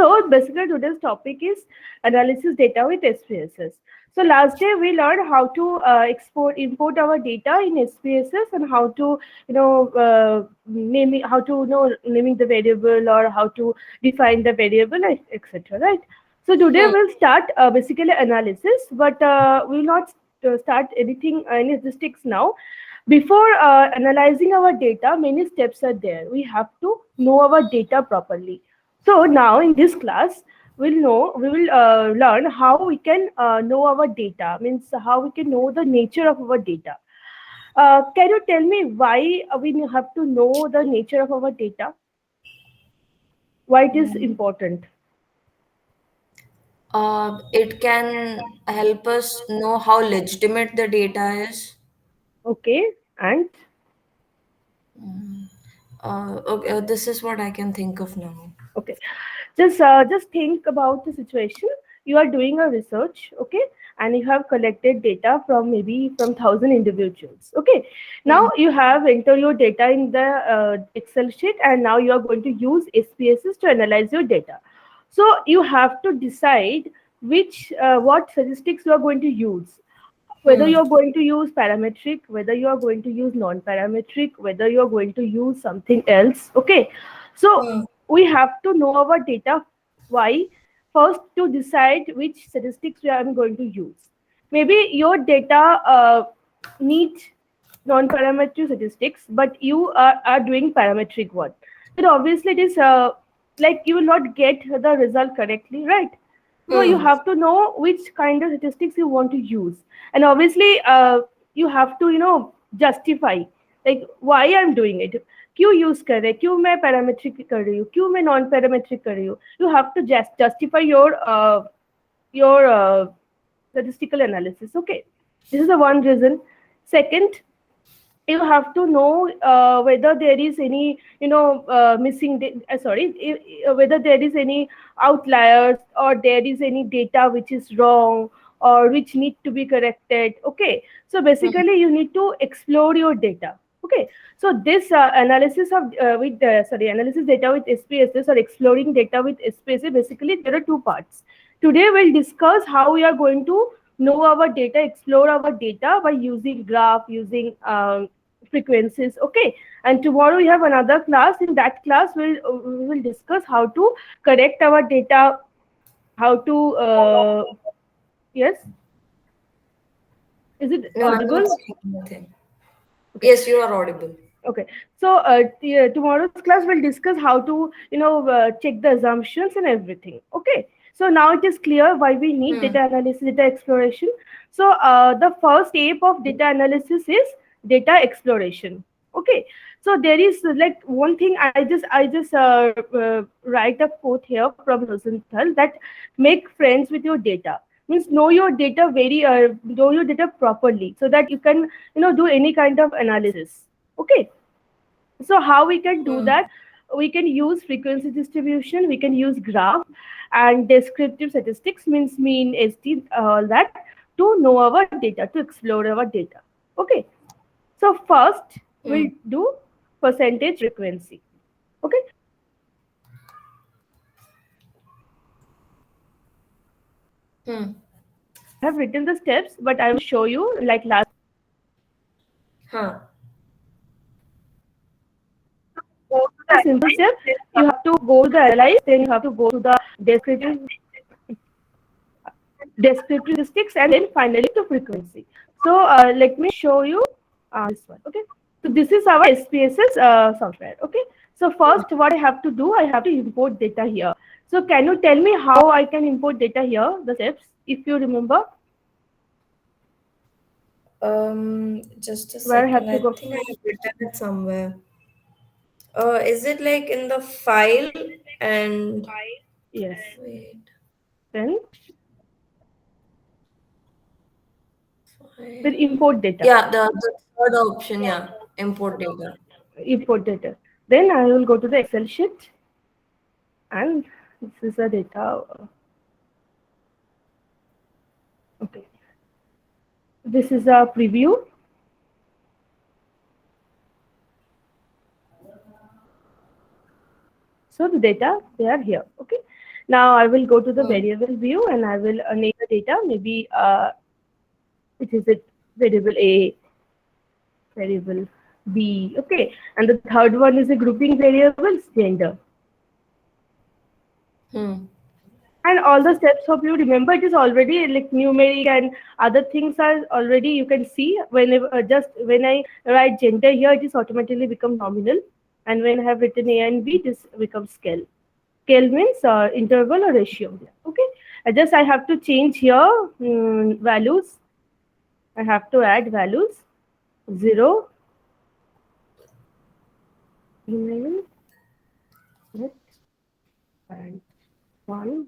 So basically today's topic is analysis data with SPSS. So last day we learned how to import our data in SPSS, and how to how to naming the variable, or how to define the variable, etc. Right. So today Hmm. we'll start basically analysis, but we will not start anything any statistics now. Before analyzing our data, many steps are there. We have to know our data properly. So now in this class, we will learn how we can know our data. Means how we can know the nature of our data. Can you tell me why we have to know the nature of our data? Why it is Hmm. important? It can help us know how legitimate the data is. Okay, and Okay, this is what I can think of now. okay, just think about the situation. You are doing a research, okay, and you have collected data from maybe from 1,000 individuals, okay. Now Hmm. you have enter your data in the Excel sheet, and now you are going to use SPSS to analyze your data. So you have to decide which what statistics you are going to use, whether Hmm. you're going to use parametric, whether you are going to use non-parametric, whether you're going to use something else. Okay. So Hmm. we have to know our data. Why? First, to decide which statistics we are going to use. Maybe your data needs non-parametric statistics, but you are doing parametric one. Then obviously it is like you will not get the result correctly, right? So you Hmm. have to know which kind of statistics you want to use, and obviously you have to justify like why I'm doing it. क्यों use कर रहे, क्यों मैं parametric कर रही हूँ, क्यों मैं non parametric कर रही हूँ. You have to just justify your statistical analysis. Okay, this is the one reason. Second, you have to know whether there is any whether there is any outliers, or there is any data which is wrong or which need to be corrected. Okay, so Hmm. basically you need to explore your data. Okay, so this analysis of with sorry analysis data with SPSS, or exploring data with SPSS, basically there are two parts. Today we'll discuss how we are going to know our data, explore our data by using graph, using frequencies. Okay, and tomorrow we have another class. In that class we will discuss how to correct our data, how to yes, is it No, I'm not audible? saying anything. Okay. Yes, you are audible. Okay, so tomorrow's class will discuss how to check the assumptions and everything. Okay, so now it is clear why we need Hmm. data analysis, data exploration. So the first step of data analysis is data exploration. Okay, so there is like one thing I just write a quote here from Rosenthal, that make friends with your data. Means know your data know your data properly, so that you can do any kind of analysis. Okay, so how we can do Hmm. that? We can use frequency distribution, we can use graph, and descriptive statistics, means mean, st, all that, to know our data, to explore our data. Okay, so first Hmm. we'll do percentage frequency. Okay, Hmm. I have written the steps, but I will show you like last. Huh. Go to the simple step, you have to go to the analyze, then you have to go to the descriptive descriptive statistics, and then finally to frequency. So let me show you this one. Okay, so this is our SPSS software. Okay, so Hmm. first what I have to do, I have to import data here. So can you tell me how I can import data here, the steps, if you remember? Just a Where I second. have to I go? think I have written it somewhere. Is it like in the file and Yes, wait, then file. import data. Yeah, the third option, yeah, import data. Import data, then I will go to the Excel sheet, and this is the data. Okay, this is a preview. So the data, they are here. Okay. Now I will go to the Hmm. variable view and I will name the data. Maybe it is it variable A, variable B. Okay, and the third one is a grouping variables gender. Hmm. And all the steps, hope you remember, it is already like numeric and other things are already, you can see whenever just when I write gender here, it is automatically become nominal. And when I have written A and B, this becomes scale. Scale means interval or ratio. Okay, I have to change here values. I have to add values 0, email, and 1.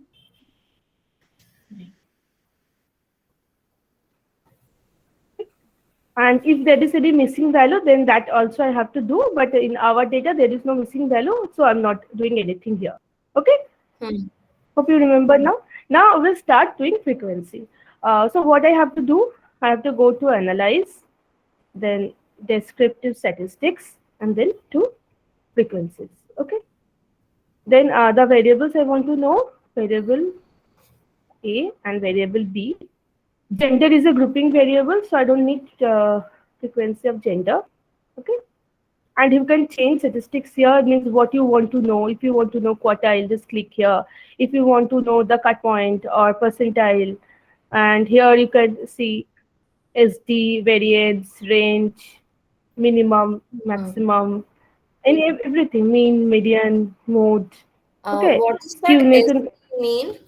And if there is any missing value, then that also I have to do. But in our data, there is no missing value, so I'm not doing anything here. Okay, Hmm. hope you remember now. Now we'll start doing frequency. So what I have to do, I have to go to analyze, then descriptive statistics, and then to frequencies. Okay. Then the variables I want to know, variable A and variable B. Gender is a grouping variable, so I don't need frequency of gender. Okay. And you can change statistics here, means what you want to know. If you want to know quartile, just click here. If you want to know the cut point or percentile, and here you can see SD, variance, range, minimum, Hmm. maximum, and everything, mean, median, mode. Okay, What does that skewness S and mean?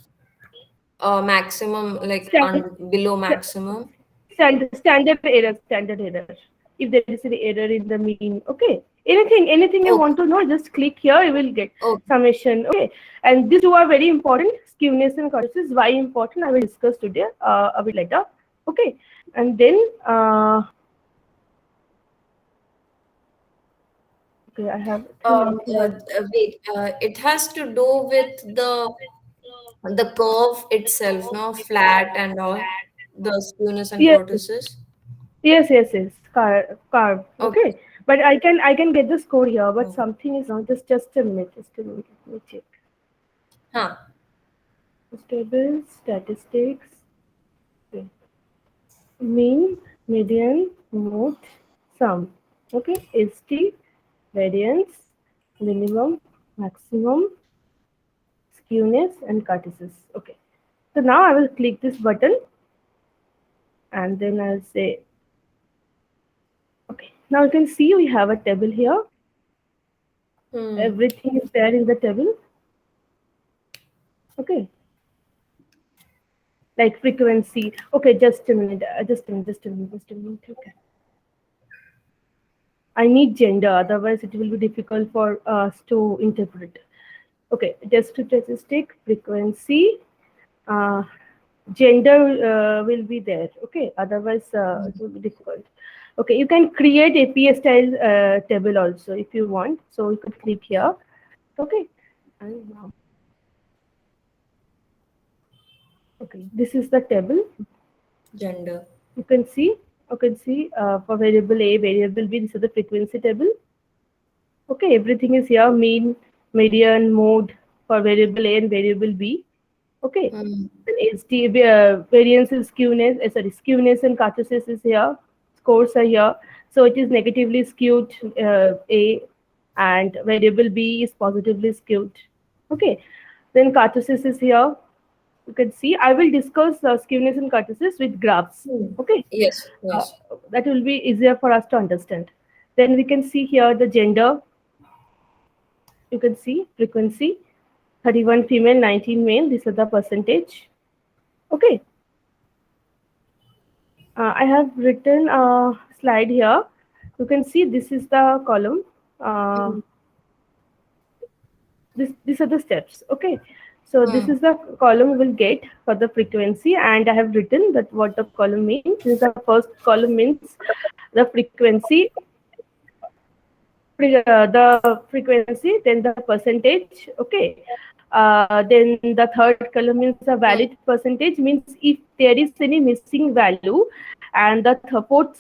Maximum, like stand, below maximum? standard error. If there is any error in the mean, okay. Anything you Okay. want to know, just click here. You will get Okay. summation. Okay, and these two are very important. Skewness and curves. Why important? I will discuss today a bit later. Okay, and then okay, I have two Uh, minutes left. Wait, it has to do with the curve itself, no? Flat and all, the skewness and Yes, kurtosis. yes. Carve. Okay. Okay, but I can get the score here. But Okay. something is wrong. Just a minute. Just a minute. Let me check. Huh. Stable statistics. Okay. Mean, median, mode, sum. Okay, ST, variance, minimum, maximum, skewness, and curtosis. Okay. So now I will click this button and then I'll say, okay. Now you can see we have a table here. Hmm. Everything is there in the table. Okay. Like frequency. Okay, just a minute. Just a minute. Okay. I need gender, otherwise it will be difficult for us to interpret. Okay, descriptive statistic, frequency, uh, gender will be there. Okay, otherwise it will be difficult. Okay, you can create APA style table also if you want. So you could click here. Okay, and now, okay, this is the table. Gender. You can see for variable A, variable B. This is the frequency table. Okay, everything is here. Mean, median, mode for variable A and variable B. Okay, Hmm. and HT variance is skewness. Skewness and kurtosis is here. Scores are here. So it is negatively skewed A, and variable B is positively skewed. Okay, then kurtosis is here. You can see. I will discuss skewness and kurtosis with graphs. Hmm. Okay, Yes, uh, yes. that will be easier for us to understand. Then we can see here the gender. You can see frequency 31 female, 19 male. These are the percentage. Okay, I have written a slide here. You can see this is the column. Uh, Hmm. these are the steps. Okay, so this Hmm. is the column we will get for the frequency, and I have written that what the column means. This is the first column means the frequency, the frequency, then the percentage. Okay, then the third column means a valid percentage, means if there is any missing value, And the fourth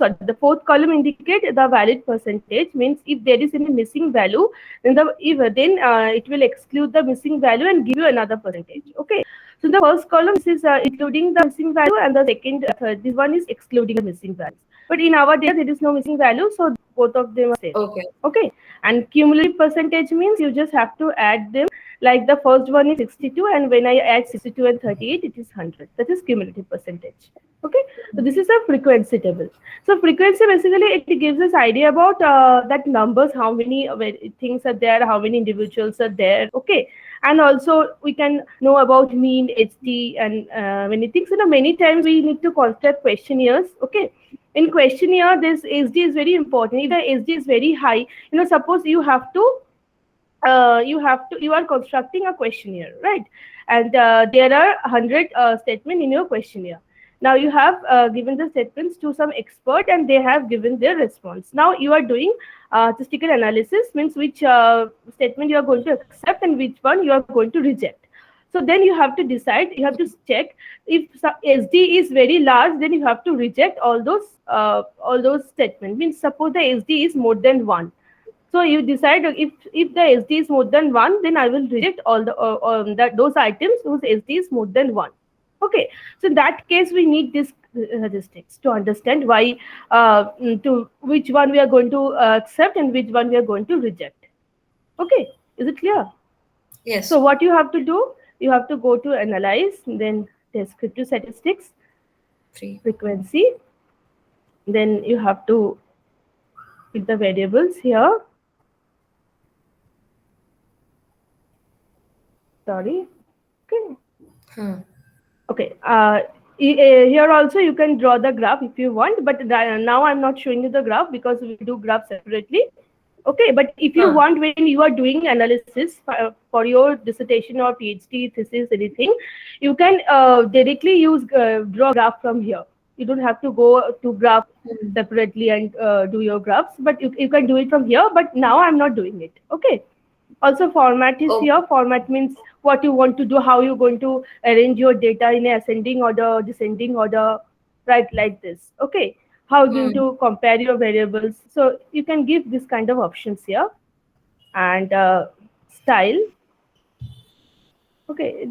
column indicate the valid percentage, means if there is any missing value, then it will exclude the missing value and give you another percentage. Okay. So the first column, this is including the missing value, and the second, third, this one is excluding the missing values. But in our data, there is no missing value, so both of them are same. Okay. Okay. And cumulative percentage means you just have to add them. Like the first one is 62, and when I add 62 and 38, it is 100. That is cumulative percentage. Okay. So this is a frequency table. So frequency, basically it gives us idea about that numbers, how many things are there, how many individuals are there. Okay. And also we can know about mean, HT, and many things. Many times we need to construct questionnaires. Okay. In questionnaire, this SD is very important. If the SD is very high, suppose you are constructing a questionnaire, right? And there are 100 statements in your questionnaire. Now you have given the statements to some expert, and they have given their response. Now you are doing statistical analysis, means which statement you are going to accept and which one you are going to reject. So then you have to decide, you have to check if SD is very large, then you have to reject all those statements. Means suppose the SD is more than 1, so you decide, if the SD is more than 1, then I will reject all those items whose SD is more than 1. Okay. So in that case, we need this statistics to understand why, to which one we are going to accept and which one we are going to reject. Okay. Is it clear? So Yes. what you have to do, you have to go to analyze, then descriptive statistics, Three. frequency, then you have to put the variables here. Sorry. Okay. Hmm. Okay. Here also you can draw the graph if you want, but now I'm not showing you the graph because we do graph separately. Okay, but if you Huh. want, when you are doing analysis for your dissertation or PhD thesis, anything, you can directly use draw graph from here. You don't have to go to graph Hmm. separately and do your graphs, but you can do it from here. But now I'm not doing it. Okay. Also, format is Okay. here. Format means what you want to do, how you're going to arrange your data in ascending order, descending order, right, like this. Okay. How you're going Hmm. to compare your variables. So you can give this kind of options here. And style. Okay.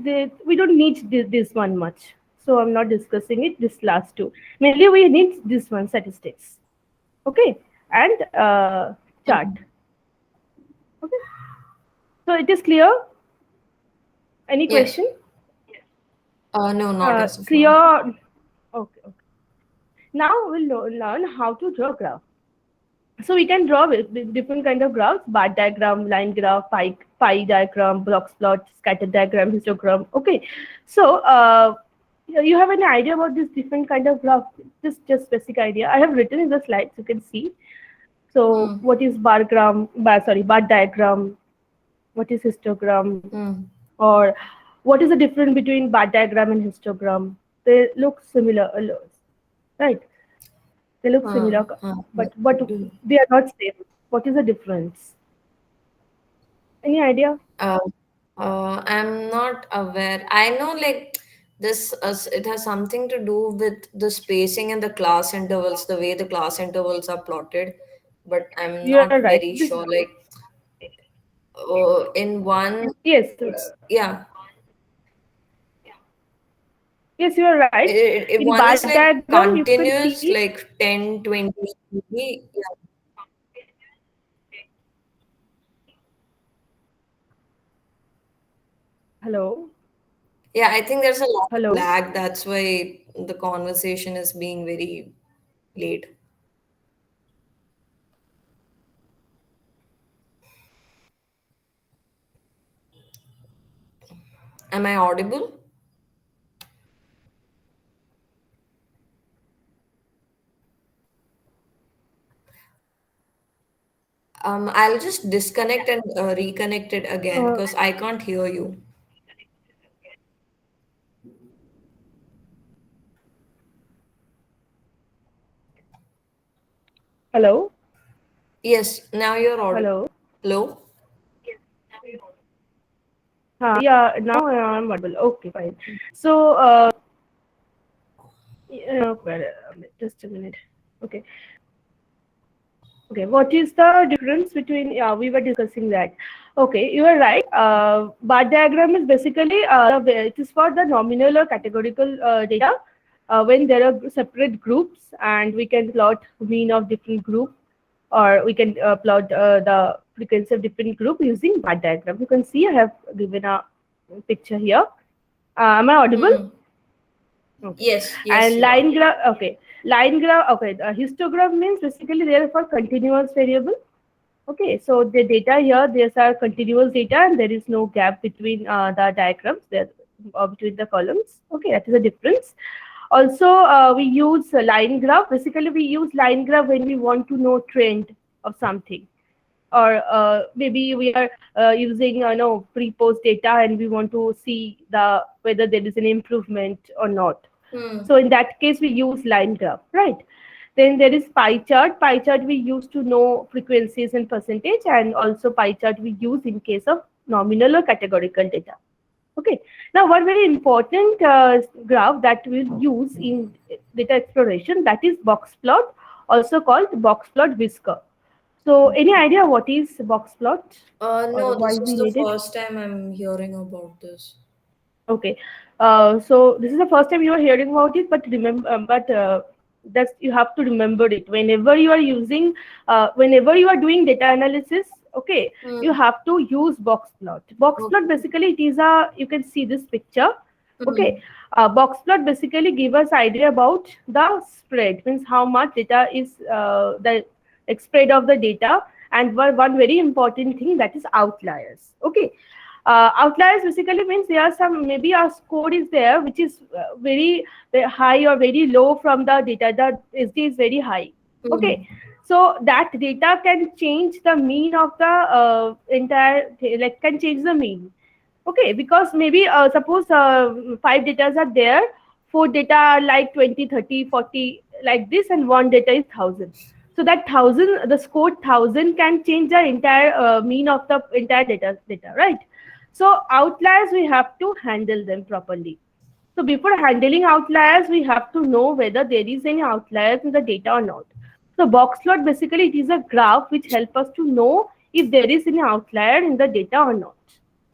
We don't need this one much. So I'm not discussing it, this last two. Mainly we need this one, statistics. Okay. And chart. Hmm. Okay. So it is clear. Any Yes. question? No, not as of now. Clear. Okay, okay. Now we'll learn how to draw graph. So we can draw with different kind of graphs: bar diagram, line graph, pie diagram, box plot, scatter diagram, histogram. Okay. So you have any idea about this different kind of graph? Just basic idea. I have written in the slides. You can see. So Hmm. what is bar diagram? What is histogram? Hmm. Or what is the difference between bar diagram and histogram? They look similar, right? They look Huh. similar, Huh. but Do. they are not same. What is the difference? Any idea? Uh, I'm not aware. I know like this, it has something to do with the spacing and the class intervals, the way the class intervals are plotted, but I'm You are not right. very sure. Like, in one, Yes, yeah, yes, you are right. In one bar is like diagram, you can continuous, see. like 10, 20. Yeah. Hello, Yeah, I think there's a lot of hello. lag. That's why the conversation is being very late. Am I audible? I'll just disconnect and reconnect it again Uh, because I can't hear you. Hello, Yes, now you're audible. hello. Hello? Yeah, now I'm audible. Okay, fine. So Just a minute. Okay. Okay, what is the difference between, yeah, we were discussing that. Okay, you are right. Bar diagram is basically, it is for the nominal or categorical data when there are separate groups and we can plot mean of different group, or we can plot the frequency of different group using bar diagram. You can see I have given a picture here. Am I audible? Hmm. Okay. Yes, yes, And you are. line graph, okay. Line graph, okay. Histogram means basically they are for continuous variable. Okay, so the data here, there's are continuous data and there is no gap between the diagrams, there between the columns. Okay, that is the difference. Also, we use line graph. Basically, we use line graph when we want to know trend of something, or maybe we are using no pre-post data and we want to see the whether there is an improvement or not. Hmm. So in that case, we use line graph, right? Then there is pie chart. Pie chart we use to know frequencies and percentage, and also pie chart we use in case of nominal or categorical data. Okay. Now, one very important graph that we'll use in data exploration, that is box plot, also called box plot whisker. So, any idea what is box plot or No, why this is we the need it? first time I'm hearing about this. Okay. So this is the first time you are hearing about it, but remember, that's you have to remember it whenever you are using, whenever you are doing data analysis. Okay, you Hmm. have to use box plot. Box plot Okay. basically it is a, you can see this picture. Hmm. Okay, box plot basically give us idea about the spread, means how much data is the spread of the data, and one very important thing, that is outliers. Okay, outliers basically means there are some, maybe a score is there which is very high or very low from the data. The SD is very high. Hmm. Okay, so that data can change the mean of the entire, like can change the mean. Okay, because maybe suppose five datas are there, four data are like 20, 30, 40 like this, and one data is 1,000. So that 1,000, the scored 1,000 can change the entire mean of the entire data, right? So outliers, we have to handle them properly. So before handling outliers, we have to know whether there is any outliers in the data or not. So box plot basically it is a graph which help us to know if there is any outlier in the data or not.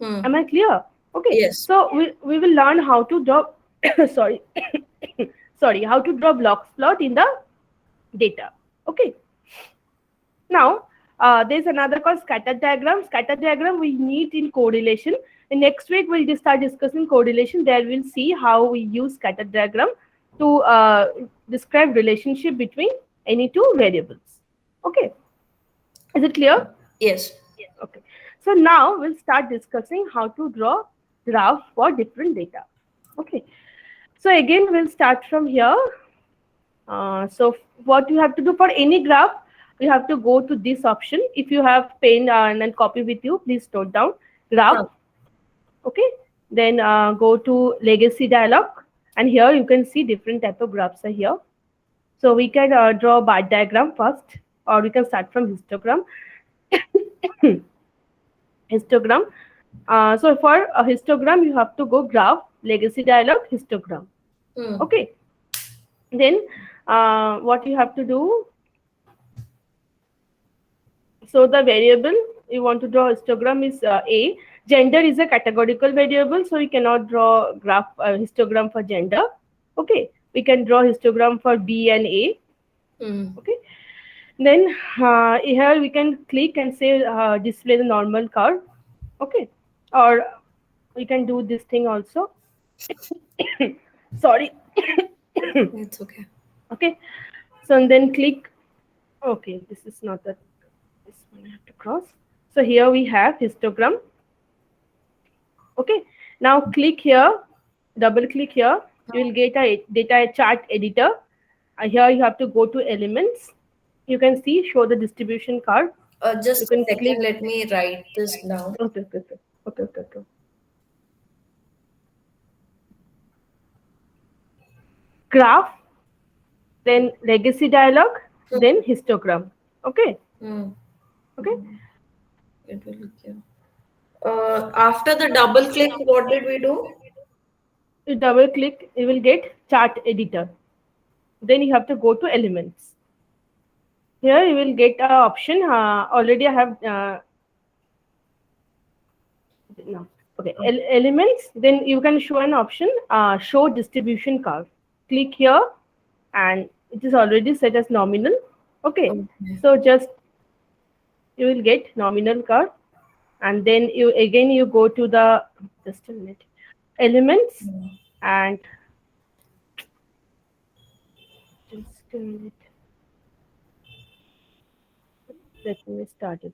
Am Hmm. I clear? Okay. Yes. So we will learn how to draw sorry sorry, how to draw box plot in the data. Okay. Now, there's another called scatter diagram. Scatter diagram we need in correlation. And next week we'll just start discussing correlation. There we'll see how we use scatter diagram to describe relationship between any two variables. Okay, is it clear? Yes. Okay. So now we'll start discussing how to draw graph for different data. Okay. So again, we'll start from here. So what you have to do for any graph, you have to go to this option. If you have pen and copy with you, please note down graph. Huh. Okay. Then go to legacy dialog, and here you can see different type of graphs are here. So we can draw bar diagram first, or we can start from histogram. Histogram. So for a histogram, you have to go graph, legacy dialog, histogram. Hmm. Okay. Then what you have to do, so the variable you want to draw histogram is A. Gender is a categorical variable, so we cannot draw graph histogram for gender. Okay, we can draw histogram for B and A. Hmm. Okay, then here we can click and say display the normal curve. Okay, or we can do this thing also. Sorry. It's okay. Okay, so and then click. Okay, this is not the, this one I have to cross. So here we have histogram. Okay, now click here, double click here. You will get a data chart editor. Here you have to go to elements. You can see show the distribution curve. You Just a can second. click. Let me write this down. Okay, okay, okay, okay, okay, okay. Graph, then legacy dialog, then histogram. Okay, Hmm. okay. It will give. After the double click, what did we do? You double click, you will get chart editor. Then you have to go to elements. Here you will get a option. Already I have no. Okay, elements. Then you can show an option. Show distribution curve. Click here, and it is already set as nominal. Okay, Okay. so just you will get nominal curve, and then you go to the just a minute elements, and just a minute. Let me start it.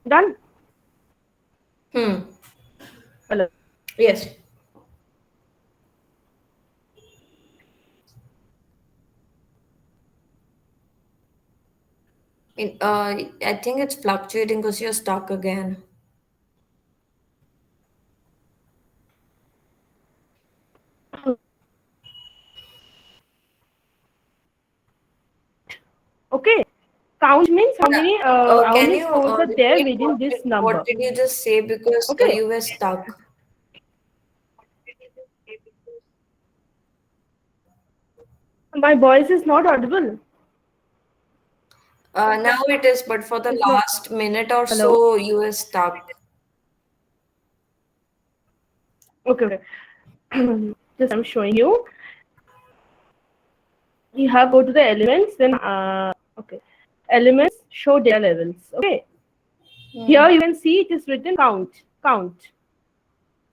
Done. Hmm. Hello. Yes. I think it's fluctuating because you're stuck again. Okay. Count means how Can many you scores are there repeat within this what number. did you just say? Because Okay. you were stuck. My voice is not audible. Now it is, but for the It's not. last minute or Hello. so, you were stuck. Okay. Okay. Just I'm showing you. You have go to the elements. Then okay. Elements show data levels. Okay. Here Hmm. you can see it is written count. Count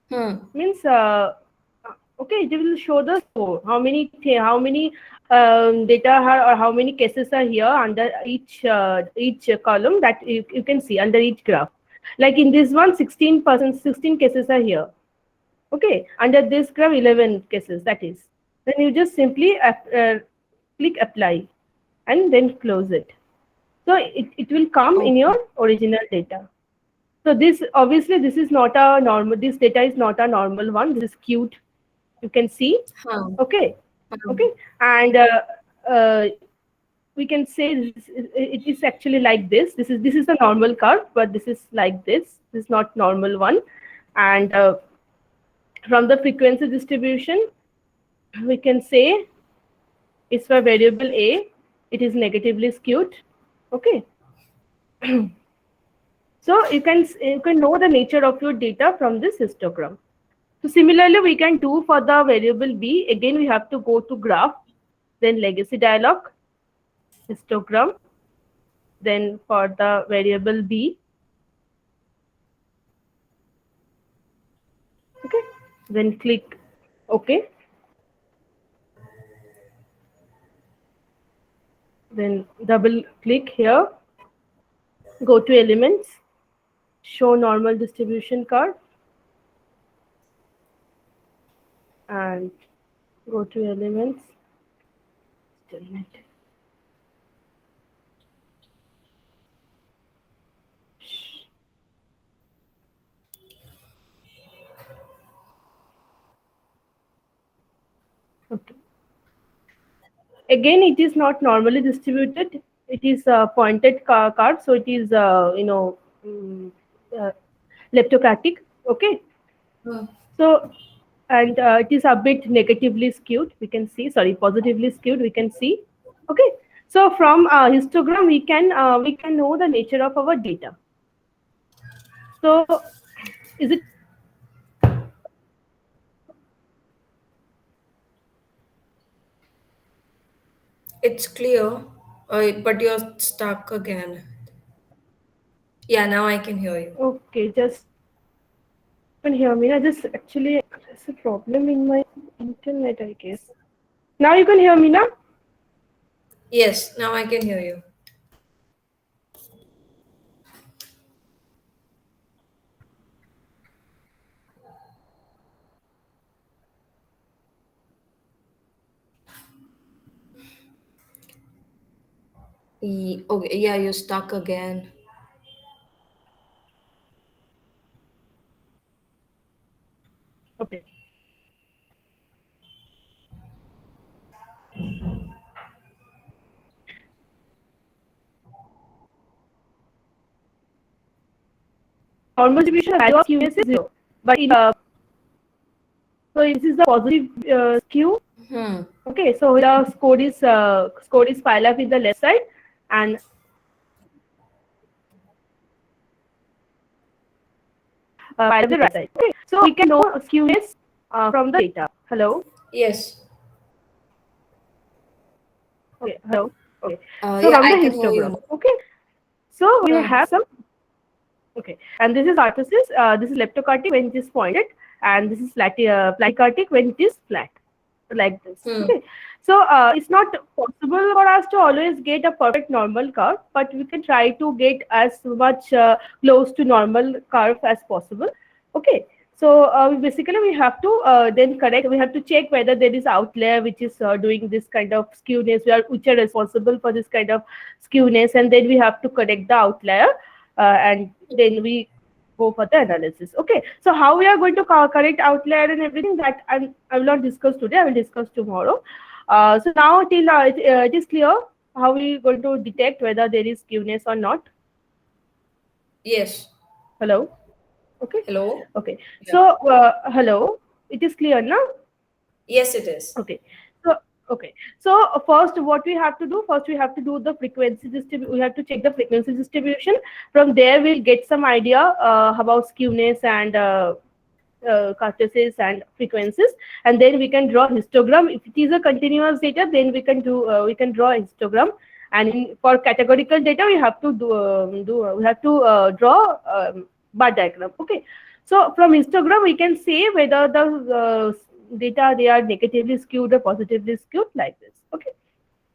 Hmm. means okay. It will show the score. How many data are, or how many cases are here under each column that you can see under each graph. Like in this one, 16%, 16 cases are here. Okay, under this graph, 11 cases. That is. Then you just simply click apply and then close it. So it will come in your Okay. original data. So this obviously this is not a normal. This data is not a normal one. This is skewed. You can see. Huh. Okay, Hmm. okay, and uh, we can say it is actually like this. This is the normal curve, but this is like this. This is not normal one, and from the frequency distribution, we can say it's for variable A. It is negatively skewed. Okay, so you can know the nature of your data from this histogram. So similarly, we can do for the variable B. Again, we have to go to graph, then legacy dialog, histogram. Then for the variable B, okay. Then click OK. Then double click here. Go to elements. Show normal distribution curve, and go to elements. Still not. Okay. Again, it is not normally distributed. It is a pointed curve, so it is mm, uh, leptocratic. Okay, Hmm. so and it is a bit negatively skewed. We can see, sorry, positively skewed. We can see. Okay, so from histogram we can know the nature of our data. So is it It's clear, but you're stuck again. Yeah, now I can hear you. okay? Just can hear me. I just actually there's a problem in my internet, I guess. Now you can hear me now. Yes, now I can hear you. Okay, yeah, you're stuck again. Okay. So in normal distribution, the value of skewness is zero. But in so this is the positive skew. Hmm. Okay, so the score is pile up in the left side, and pile up in the right side. Okay, so we can know skewness from the data. Hello. Yes. Okay. Hello. Okay. Yeah, So I from the can hear you. histogram. Okay. So we Hmm. have some. Okay, and this is arthrosis. This is leptocardic when it is pointed, and this is platycardic when it is flat, like this. Hmm. Okay, so it's not possible for us to always get a perfect normal curve, but we can try to get as much close to normal curve as possible. Okay, so basically we have to then correct. We have to check whether there is outlier which is doing this kind of skewness, which are responsible for this kind of skewness, and then we have to correct the outlier and then we go for the analysis. Okay, so how we are going to correct outlier and everything that I will not discuss today. I will discuss tomorrow. So now till it is clear how we going to detect whether there is skewness or not. Yes. Hello. Okay. Hello. Okay. Yeah. So hello. It is clear now. Yes, it is. Okay. So okay. So first, what we have to do? First, we have to do the frequency distribution. We have to check the frequency distribution. From there, we'll get some idea about skewness and cartridges and frequencies, and then we can draw histogram. If it is a continuous data, then we can draw a histogram. And for categorical data, we have to we have to draw bar diagram. Okay, so from histogram we can say whether the data they are negatively skewed or positively skewed, like this. Okay,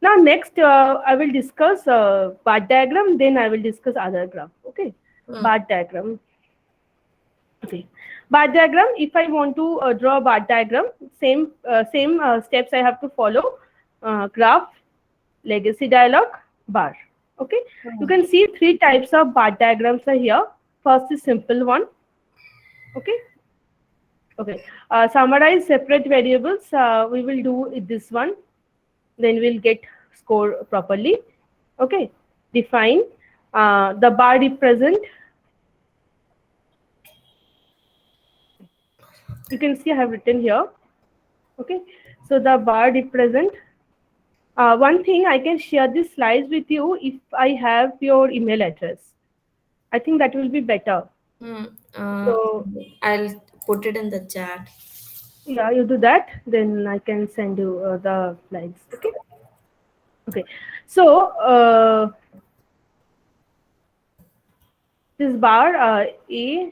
now next I will discuss bar diagram, then I will discuss other graph. Okay, Hmm. bar diagram. Okay, bar diagram. If I want to draw a bar diagram, same steps I have to follow. Graph, legacy dialog, bar. Okay, you Hmm. can see three types of bar diagrams are here. First is simple one. Okay, okay. Summarize separate variables. We will do this one. Then we'll get score properly. Okay, define. The bar represent. You can see I have written here. Okay, so the bar represent. One thing, I can share these slides with you if I have your email address. I think that will be better. Hmm. So I'll put it in the chat. yeah, you do that, then I can send you the slides. Okay. Okay. So this bar A.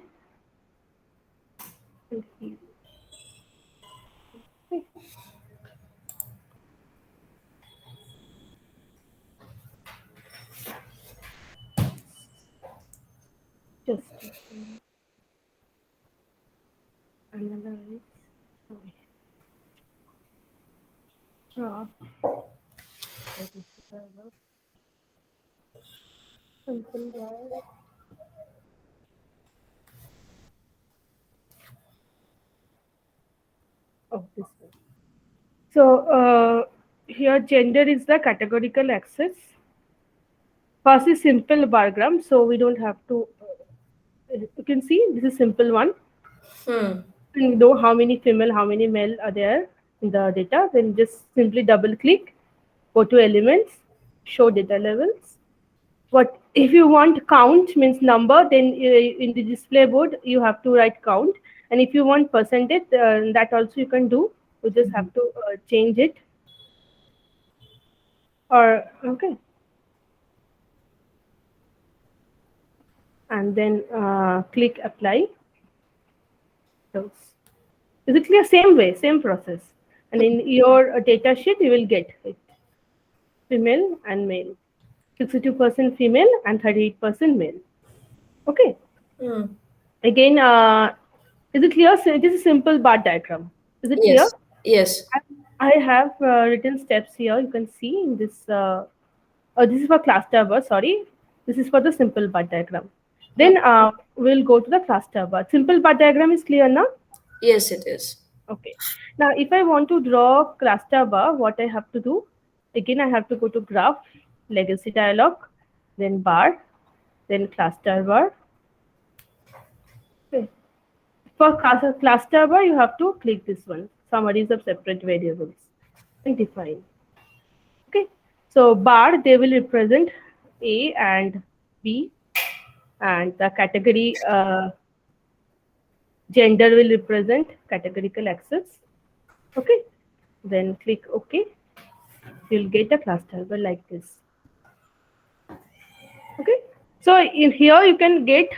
Just analyze. Okay. Uh, simple bar. Oh, this one. So here gender is the categorical axis. First is simple bargram, so we don't have to. You can see this is simple one. Hmm. You know how many female, how many male are there in the data. Then just simply double click, go to elements, show data levels. What if you want count means number? Then in the display board you have to write count, and if you want percentage, that also you can do. You just have to change it. Or okay, and then click apply. Those. Is it clear? Same way, same process. And in your data sheet, you will get it. Female and male. 62% female and 38% male. Okay. Hmm. Again, is it clear? So it is a simple bar diagram. Is it clear? Yes. Yes. I I have written steps here. You can see in this. This is for cluster bar. Sorry, this is for the simple bar diagram. Hmm. Then we'll go to the cluster bar. Simple bar diagram is clear now. Yes, it is. Okay. Now, if I want to draw cluster bar, what I have to do? Again, I have to go to graph, legacy dialog, then bar, then cluster bar. Okay. For cluster bar, you have to click this one, summaries of separate variables, and define. Okay. So bar, they will represent A and B, and the category gender will represent categorical access. Okay. Then click OK. You'll get a cluster bar like this. Okay. So in here you can get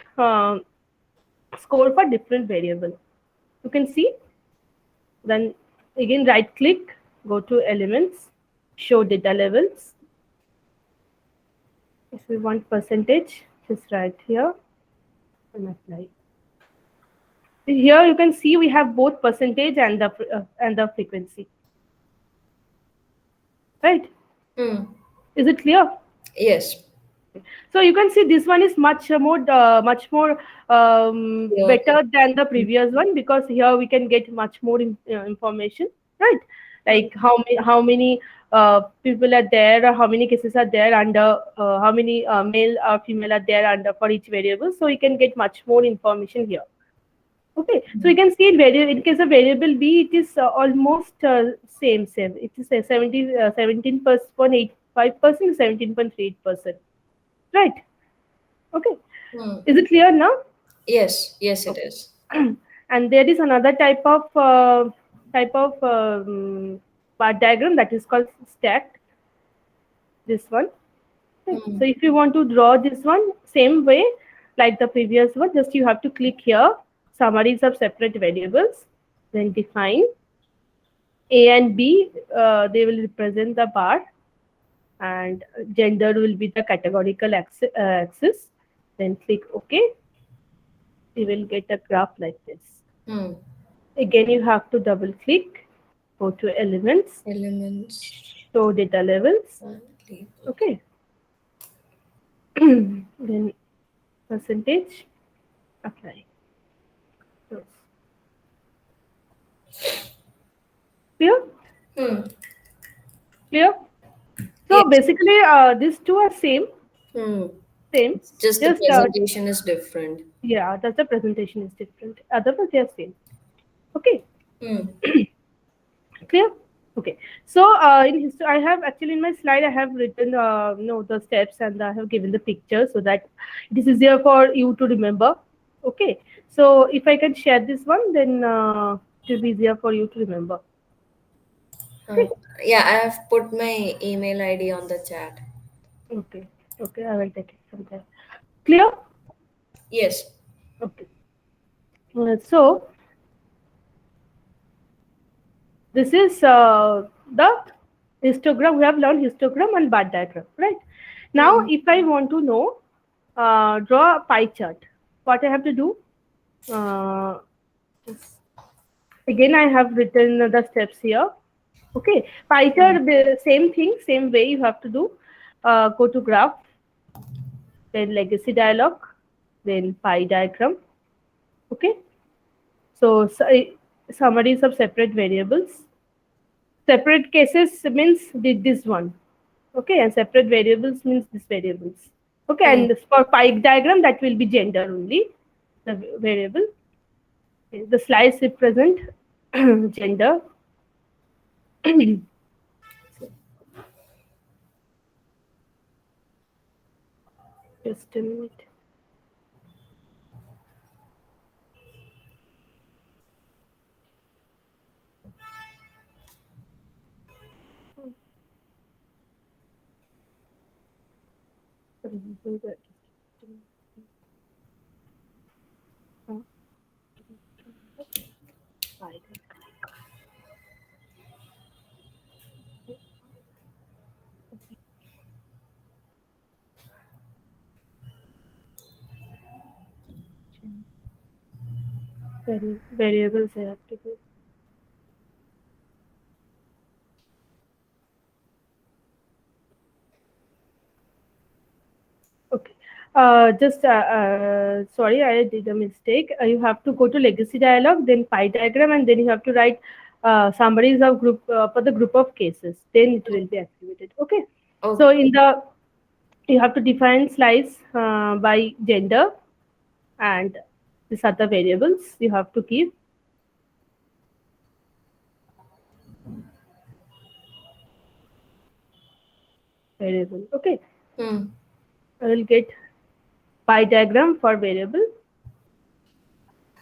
score for different variable. You can see. Then again right click, go to elements, show data levels. If we want percentage, just write here and apply. Here you can see we have both percentage and the frequency. Right? Hmm. Is it clear? Yes. So you can see this one is much more Yeah. better than the previous one, because here we can get much more information, right? Hmm. Like how many people are there, or how many cases are there under, how many male or female are there under for each variable. So you can get much more information here. Okay, so you can see in case of variable B, it is almost same. It is 17.85%, 17.38%. Right. Okay. Hmm. Is it clear now? Yes. Yes, it Okay. is. And there is another type of bar diagram that is called stacked. This one. Okay. Hmm. So if you want to draw this one, same way like the previous one, just you have to click here, summaries of separate variables, then define A and B. They will represent the bar, and gender will be the categorical axis. Then click OK. You will get a graph like this. Hmm. Again, you have to double click, go to elements, Elements show data levels. and label. Okay. Then percentage, apply. Close. Clear? Hmm. Clear? So Yes. basically, these two are Hmm. same. It's just the Just presentation is different. yeah, just the presentation is different. Otherwise, they are same. Okay. Hmm. Clear? Okay. So I have actually in my slide I have written the steps, and I have given the picture so that it is easier for you to remember. Okay. So if I can share this one, then it will be easier for you to remember. Uh, Okay. yeah, I have put my email ID on the chat. Okay. Okay. I will take it from there. Clear? Yes. Okay. So this is the histogram. We have learned histogram and bar diagram, right? Now, Hmm. if I want to know, draw a pie chart, what I have to do? Uh, just, again, I have written the steps here. Okay, pie Hmm. chart, the same thing, same way you have to do. Go to graph, then legacy dialog, then pie diagram. Okay, so, summaries of separate variables. Separate cases means did this one. Okay, and separate variables means this variables. Okay, Hmm. and for pie diagram that will be gender only, the variable. Okay, the slice represent gender. Just a minute. Variables I have to do. Okay. Just sorry, I did a mistake. You have to go to legacy dialog, then pie diagram, and then you have to write summaries of group for the group of cases. Then it will be activated. Okay. So Okay. in the you have to define slice by gender and these other variables you have to give variable. Okay. Hmm. I will get pie diagram for variable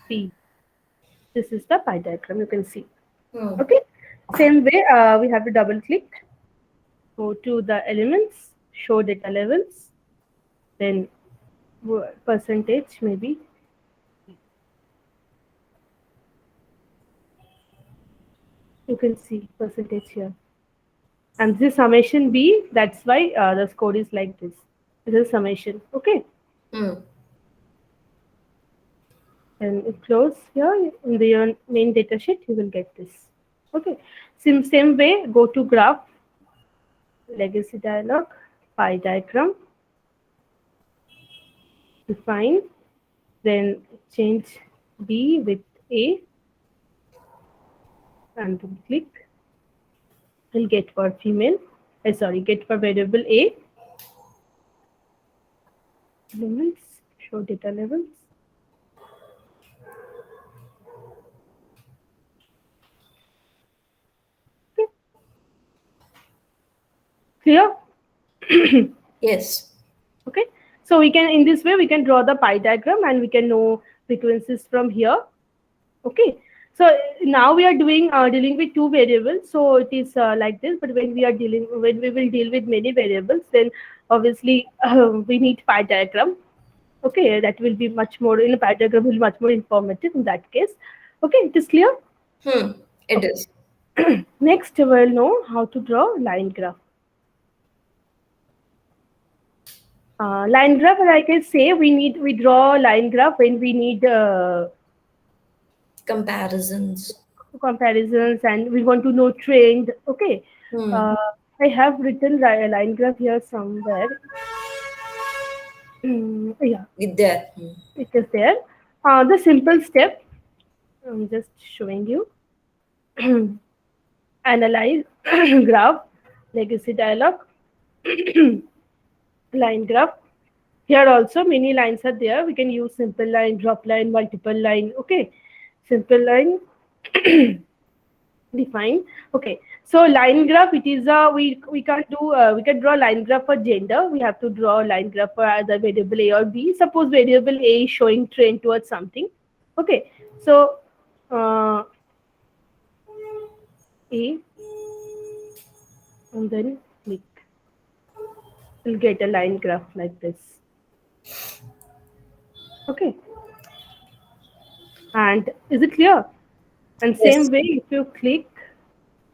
p. This is the pie diagram you can see. Hmm. Okay. Same way, we have to double click, go to the elements, show data levels, then percentage maybe. You can see percentage here. And this is summation B. That's why the score is like this. This is summation. Okay. Hmm. And you close here in the your main data sheet. You will get this. Okay. Same way. Go to graph, legacy dialog, pie diagram, define. Then change B with A and then click. We'll get for female. Sorry, get for variable A. Elements. Show data levels. Okay. Clear? Yes. Okay. So we can in this way we can draw the pie diagram and we can know frequencies from here. Okay. So now we are doing dealing with two variables. So it is like this. But when we will deal with many variables, then obviously we need pie diagram. Okay, that will be much more in a pie diagram will be much more informative in that case. Okay, it is clear. Hmm. It is. Okay. Next, we'll know how to draw line graph. Line graph, like I say, we draw line graph when we need Comparisons. comparisons and we want to know trend. Okay, Hmm. uh, I have written line graph here somewhere. Yeah, With that. Hmm. it is there. The simple step I'm just showing you. Analyze graph, legacy dialog, line graph. Here also many lines are there. We can use simple line, drop line, multiple line. Okay, simple line define. Okay, so line graph it is a we can't do we can draw line graph for gender. We have to draw line graph for either variable A or B. Suppose variable A is showing trend towards something. Okay, so uh, A and then click. We'll get a line graph like this. Okay, and is it clear? And same Yes. way, if you click,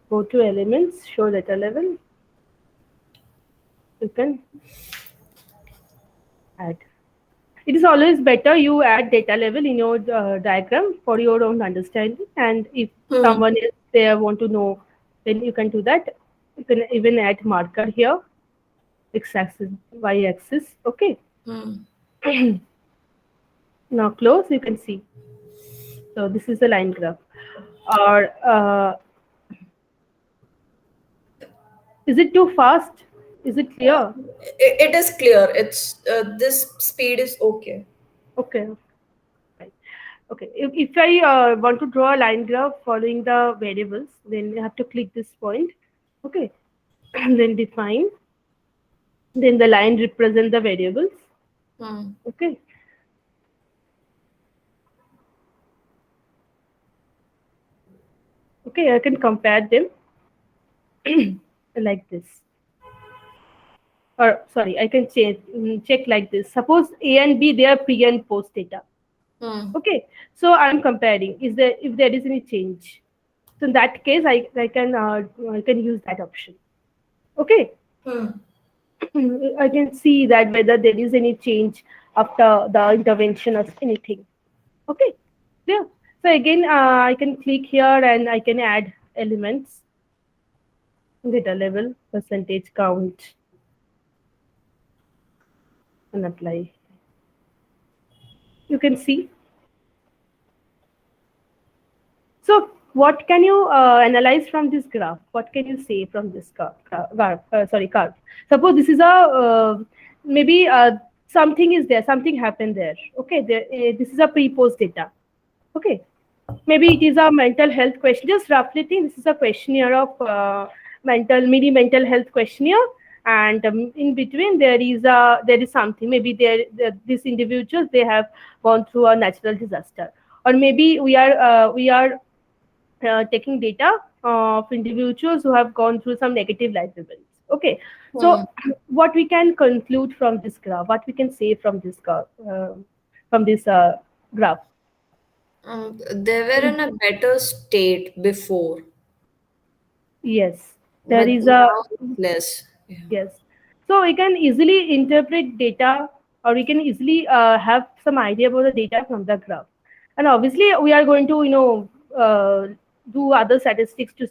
go to elements, show data level, you can add. It is always better you add data level in your diagram for your own understanding. And if Hmm. someone else there want to know, then you can do that. You can even add marker here, x-axis, y-axis. Okay. Hmm. Now close, you can see. So this is the line graph. Or is it too fast? Is it clear? It is clear. It's this speed is okay. Okay. Right. Okay. If I want to draw a line graph following the variables, then you have to click this point. Okay. And then define. Then the line represent the variables. Hmm. Okay. Okay. I can compare them like this. Or sorry, I can check like this. Suppose A and B they are pre and post data. Hmm. Okay. So I'm comparing. Is there if there is any change? So in that case, I can use that option. Okay. Hmm. I can see that whether there is any change after the intervention or anything. Okay, yeah. So again, I can click here and I can add elements, data level, percentage count, and apply. You can see. So what can you analyze from this graph? What can you say from this curve? Suppose this is a maybe something is there, something happened there. Okay, this is a pre-post data. Okay, maybe it is a mental health question. Just roughly think this is a questionnaire of mini mental health questionnaire, and in between there is something. Maybe these individuals, they have gone through a natural disaster, or maybe we are taking data of individuals who have gone through some negative life events. Okay, so Hmm. what we can conclude from this graph, what we can say from this graph? They were in a better state before, Yes, there but is a now it's less. Yeah. yes. So we can easily interpret data, or we can easily have some idea about the data from the graph. And obviously, we are going to, do other statistics to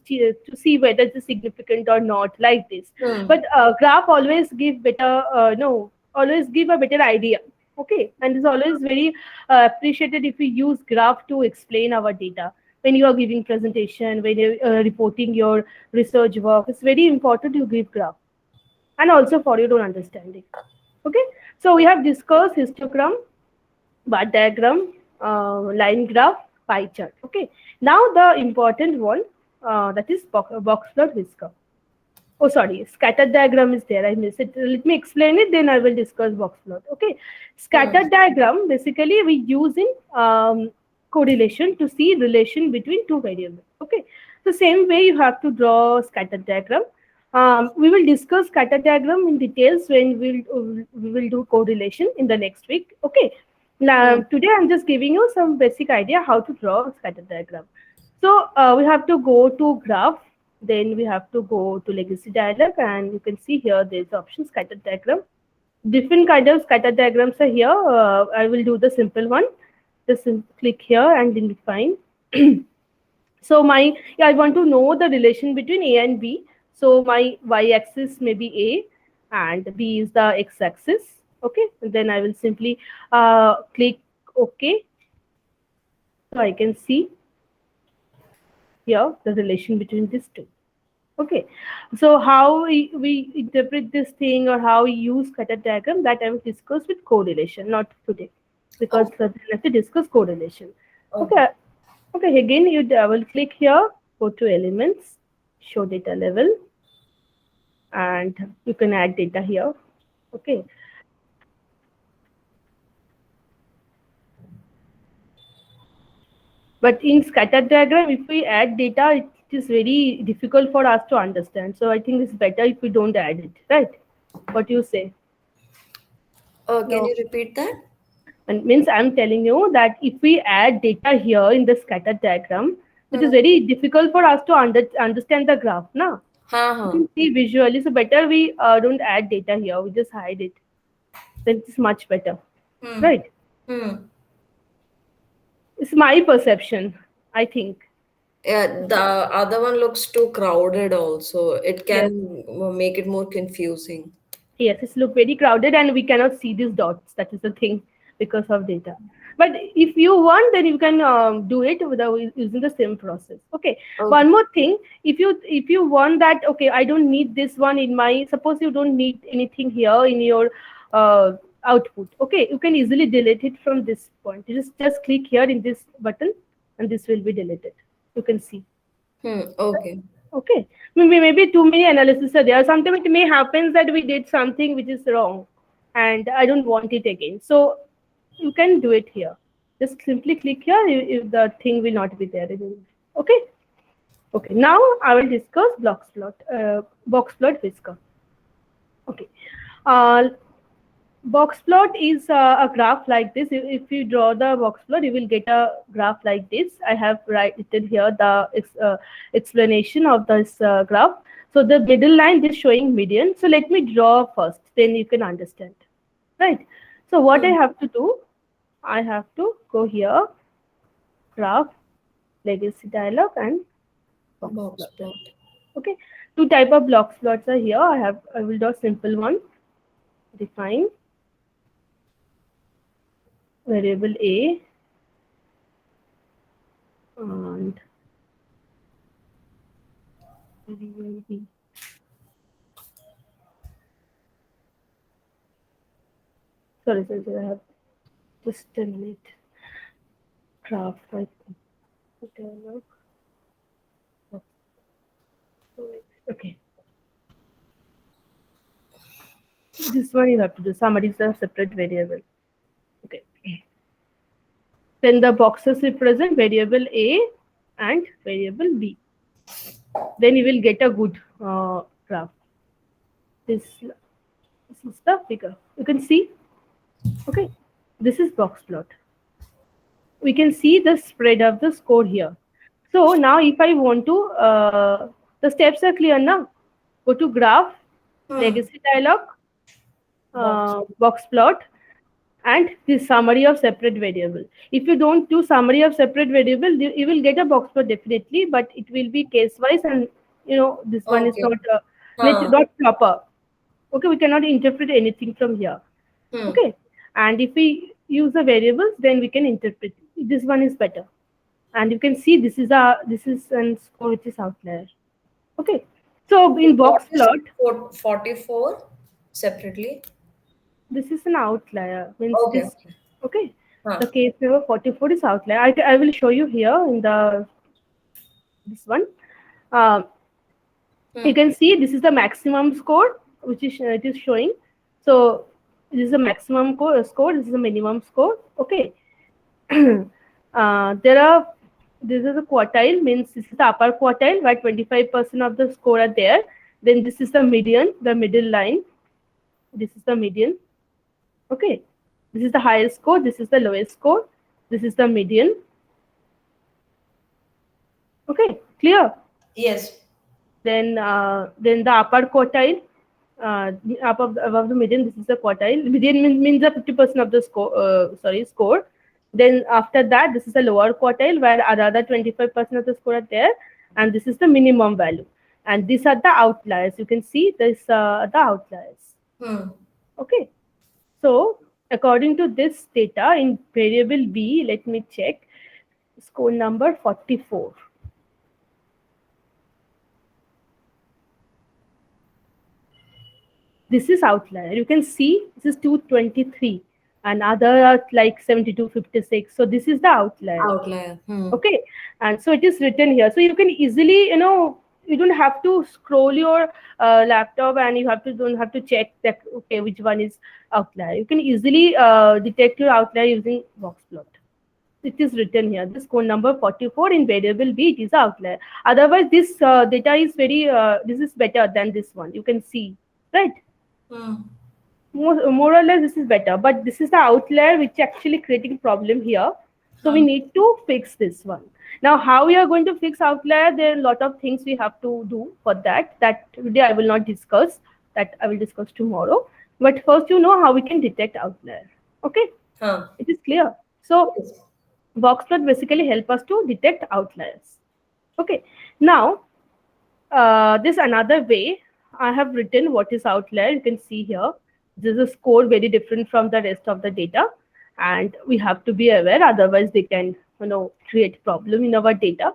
see whether it's significant or not, like this. Hmm. But graph always give better, no, always give a better idea. Okay, and it's always very appreciated if we use graph to explain our data. When you are giving presentation, when you're reporting your research work, it's very important to give graph, and also for your own understanding. Okay, so we have discussed histogram, bar diagram, line graph, pie chart. Okay, now the important one, that is box plot whisker. Oh, sorry, scatter diagram is there. I missed it. Let me explain it, then I will discuss box plot. Okay, Hmm. scatter diagram basically we use in correlation to see relation between two variables. Okay, the same way you have to draw scatter diagram. We will discuss scatter diagram in details when we will do correlation in the next week. Okay, now Hmm. today I'm just giving you some basic idea how to draw scatter diagram. So we have to go to graph, then we have to go to legacy dialog, and you can see here there's option scatter diagram. Different kind of scatter diagrams are here. I will do the simple one. Just click here and then define. So I want to know the relation between A and B. So my y-axis may be A and B is the x-axis. Okay, and then I will simply click OK. So I can see here the relation between these two. Okay, so how we interpret this thing, or how we use scatter diagram, that I will discuss with correlation, not today, because Okay. we have to discuss correlation. Okay. Okay, okay. Again, you double click here, go to elements, show data level, and you can add data here. Okay, but in scatter diagram, if we add data, it is very difficult for us to understand. So I think it's better if we don't add it, right? What do you say? Can No. you repeat that? And means I'm telling you that if we add data here in the scatter diagram, it is Hmm. very difficult for us to understand the graph. Now हाँ you हाँ. can see visually, so better we don't add data here. We just hide it. Then it's much better, Hmm. right? Hmm. It's my perception, I think. Yeah, the other one looks too crowded also. It Yes. can make it more confusing. Yes, it's look very crowded and we cannot see these dots. That is the thing because of data. But if you want, then you can do it without using the same process. Okay. Okay. One more thing, if you want that, okay, I don't need this one in my. Suppose you don't need anything here in your output. Okay, you can easily delete it from this point. You just click here in this button, and this will be deleted. You can see. Hmm. Okay. Okay. Maybe too many analysis are there. Sometimes it may happen that we did something which is wrong and I don't want it again. So you can do it here. Just simply click here if the thing will not be there anymore. Okay. Okay. Now I will discuss box plot whisker. Okay. Uh, Box plot is a graph like this. If you draw the box plot, you will get a graph like this. I have written here the explanation of this graph. So the middle line is showing median. So let me draw first, then you can understand. Right. So what I Hmm. have to do, I have to go here, graph, legacy dialog, and box Box plot. plot. Okay. Two type of box plots are here. I will draw simple one. Define. variable A and variable B. Sorry, I have just a minute. Graph, I think. Dialog. Okay. This one you have to do. Summary is a separate variable. Okay. Then the boxes represent variable A and variable B. Then you will get a good graph. This is the figure. You can see. Okay. This is box plot. We can see the spread of the score here. So now if I want to, the steps are clear now. Go to graph, Hmm. legacy dialog, Box. box plot, and the summary of separate variable. If you don't do summary of separate variable, you will get a box plot definitely, but it will be case wise, and this one is Okay. Huh. not proper. Okay, we cannot interpret anything from here. Hmm. Okay, and if we use the variables, then we can interpret. This one is better, and you can see this is an score which is outlier. Okay, so in What box is plot, 44 separately? this is an outlier. Means Okay, this. okay. Okay, Huh. the case number 44 is outlier. I will show you here in the this one. Uh, you Hmm. can see this is the maximum score which is it is showing. So this is the maximum score. This is the minimum score. Okay. There are this is a quartile, means this is the upper quartile where 25% of the score are there. Then this is the median, the middle line. This is the median. Okay. This is the highest score. This is the lowest score. This is the median. Okay. Clear. Yes. Then the upper quartile, above the median. This is the quartile. Median means the 50% of the score. Score. Then after that, this is the lower quartile where another 25% of the score are there, and this is the minimum value. And these are the outliers. You can see this the outliers. Hmm. Okay. So according to this data in variable B, let me check score number 44. This is outlier. You can see this is 223 and other are like 7256. So this is the outlier. Outlier. Hmm. Okay. And so it is written here. So you can easily, you don't have to scroll your laptop and you have to don't have to check that okay which one is outlier. You can easily detect your outlier using box plot. It is written here. This code number 44 in variable B, it is outlier. Otherwise, this data is this is better than this one. You can see, right? Hmm. More or less this is better, but this is the outlier which actually creating problem here. So we Huh. need to fix this one. Now how we are going to fix outlier, there are a lot of things we have to do for that today I will not discuss. That I will discuss tomorrow. But first how we can detect outlier. Okay, Huh. it is clear. So Yes. box plot basically help us to detect outliers. Okay, now this another way I have written what is outlier. You can see here. This is a score very different from the rest of the data, and we have to be aware. Otherwise, they can create problem in our data.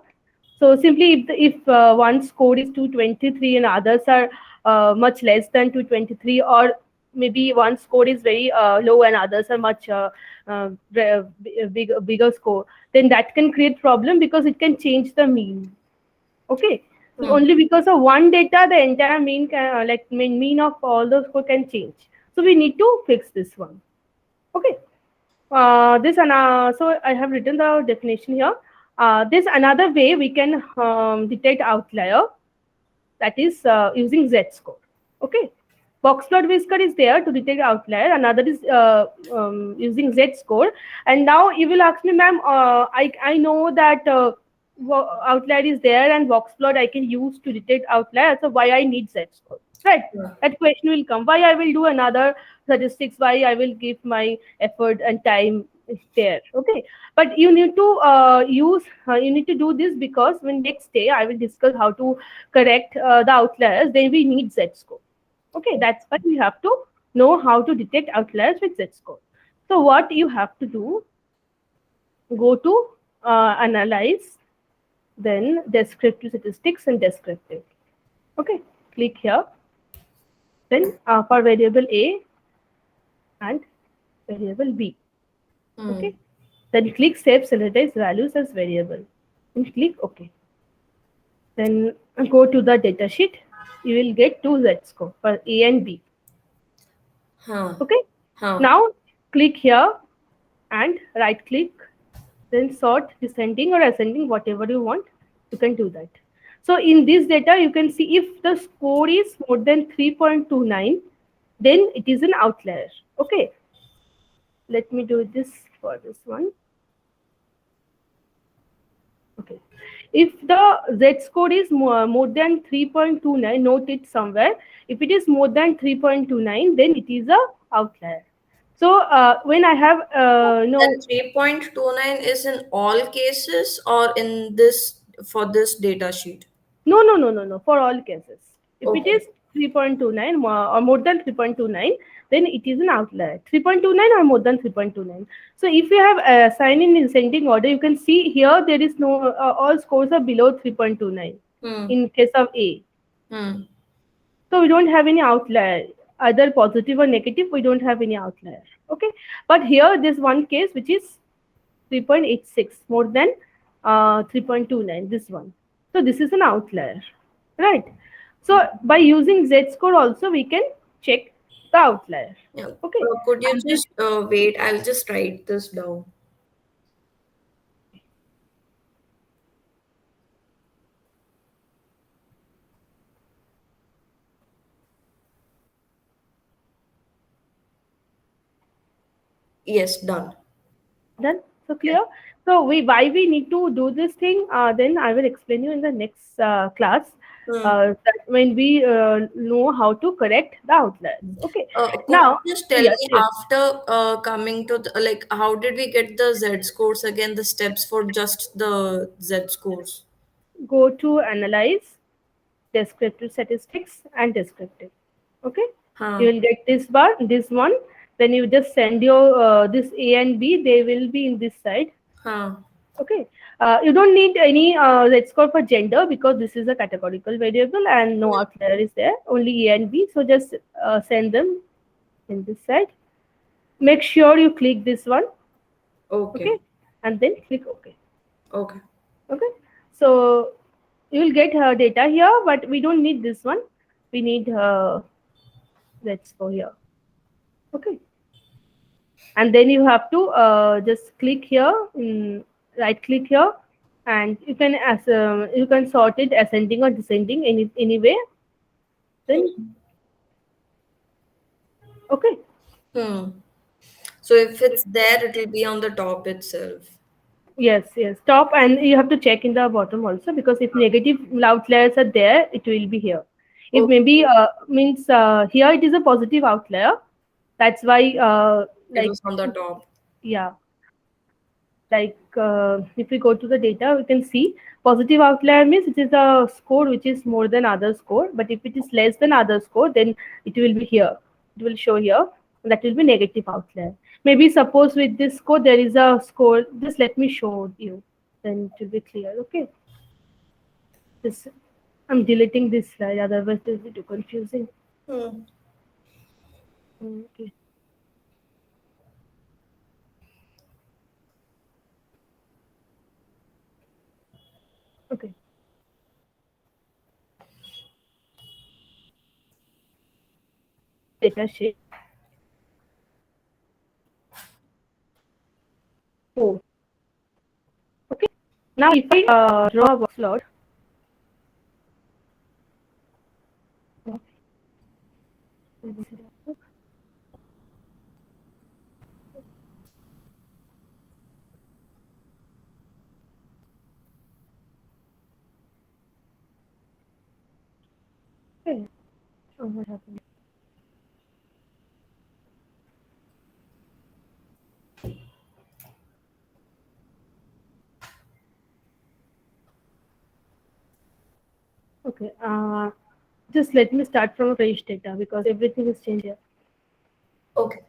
So simply, if one score is 223 and others are much less than 223, or maybe one score is very low and others are much bigger score, then that can create problem because it can change the mean. Okay. So Hmm. only because of one data, the entire mean can mean of all those score can change. So we need to fix this one. Okay. So I have written the definition here. This another way we can detect outlier, that is using z-score. Okay. Box plot whisker is there to detect outlier. Another is using z-score. And now you will ask me, ma'am, I know that outlier is there and box plot I can use to detect outlier. So why I need z-score? Right. Huh. That question will come. Why I will do another statistics? Why I will give my effort and time there? Okay. But you need to you need to do this because when next day I will discuss how to correct the outliers, then we need z-score. Okay, that's why we have to know how to detect outliers with z-score. So what you have to do, go to analyze, then descriptive statistics and descriptive. Okay, click here. Then for variable A and variable B. Hmm. Okay, then click save sanitize values as variable and click OK. Then go to the datasheet. You will get two Z score for A and B. Huh. Okay, Huh. now click here and right click, then sort descending or ascending, whatever you want, you can do that. So in this data, you can see if the score is more than 3.29, then it is an outlier. Okay, let me do this for this one. Okay, if the Z score is more than 3.29, note it somewhere. If it is more than 3.29, then it is a outlier. So when I have That no. 3.29 is in all cases or in this for this data sheet? No, no, no, no, no. For all cases, if it Okay. is 3.29 or more than 3.29, then it is an outlier. 3.29 or more than 3.29. So if you have assigned in ascending order, you can see here there is no all scores are below 3.29 Hmm. in case of A. Hmm. So we don't have any outlier, either positive or negative. We don't have any outlier. Okay, but here this one case which is 3.86 more than 3.29, this one. So this is an outlier, right? So by using Z score also we can check the outlier. Yeah. Okay, Could you and this, just wait? I'll just write this down. Yes, done. done. So Yes. clear. So we why we need to do this thing? Then I will explain you in the next class. Hmm. That when we know how to correct the outliers. Okay. Could Now, you just tell yes, me yes. after coming to the, like, how did we get the Z scores again, the steps for just the Z scores? Go to analyze, descriptive statistics and descriptive. Okay, you Huh. will get this bar, this one. Then you just send your this A and B. They will be in this side. Huh. Okay, you don't need any Z score for gender because this is a categorical variable and no outlier is there. Only A and B. So just send them in this side. Make sure you click this one. Okay. Okay, and then click OK. Okay. Okay, so you will get data here, but we don't need this one. We need let's go here. Okay, and then you have to just click here, right click here, and you can you can sort it ascending or descending any way. Then okay, Hmm. So if it's there, it will be on the top itself. yes, yes, stop, and you have to check in the bottom also because if negative outliers are there, it will be here. If Okay. maybe means here it is a positive outlier, that's why It like was on the top. yeah, like if we go to the data we can see positive outlier means it is a score which is more than other score, but if it is less than other score then it will be here, it will show here, that will be negative outlier. Maybe suppose with this score there is a score, just let me show you, then it will be clear. Okay, this, I'm deleting this slide otherwise it will be too confusing. Hmm. Okay, okay, data sheet. Oh, okay, now if I draw a box plot. Okay. Oh, what happened? Okay. Just let me start from a fresh data because everything is changed here. Okay.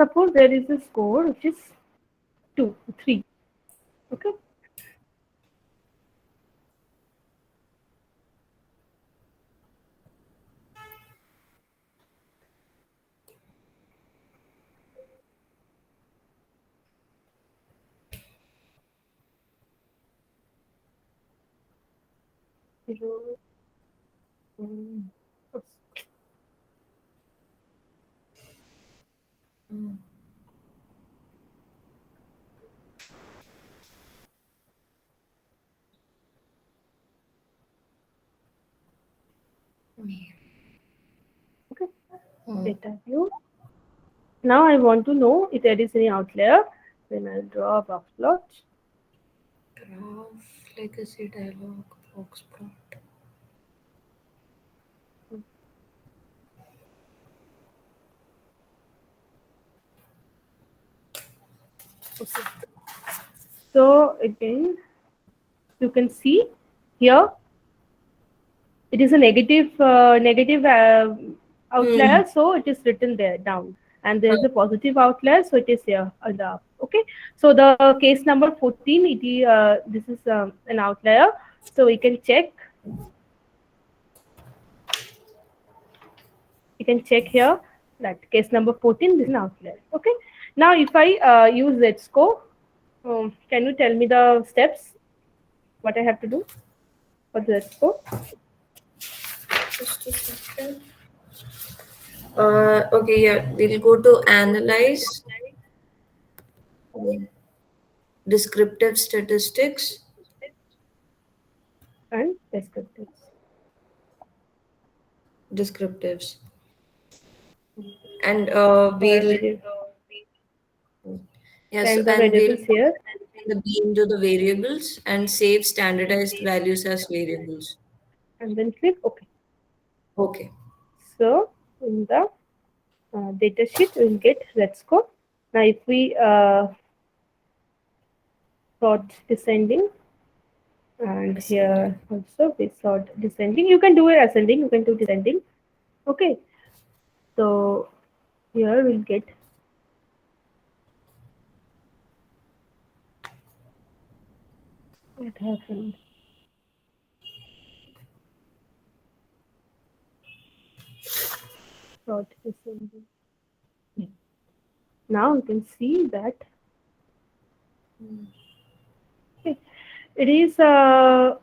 suppose there is a score which is 2, 3. Okay. Zero, mm, Mm. okay. Mm. Data view. Now I want to know if there is any outlier. Then I'll draw a box plot. Graph, legacy dialog, box plot. Okay. So again, you can see here it is a negative Hmm. outlier, so it is written there down, and there is a positive outlier, so it is here on the up. Okay, so the case number 14, this is an outlier, so we can check. You can check here that case number 14, this is an outlier. Okay, now if I use Z-score, can you tell me the steps what I have to do for the Z-score? Just a second. Okay, yeah, we'll go to analyze, descriptive statistics, And descriptives. descriptives, and So I we'll will yes, send the and we'll variables here put the B into the variables and save standardized values as variables. and then click OK. Okay. So in the data sheet, we will get let's go. Now if we sort descending, and Ascending. here also we sort descending. You can do it ascending, you can do descending. Okay. So here we'll get what happened. Sort descending. Now you can see that okay, it is 2.6.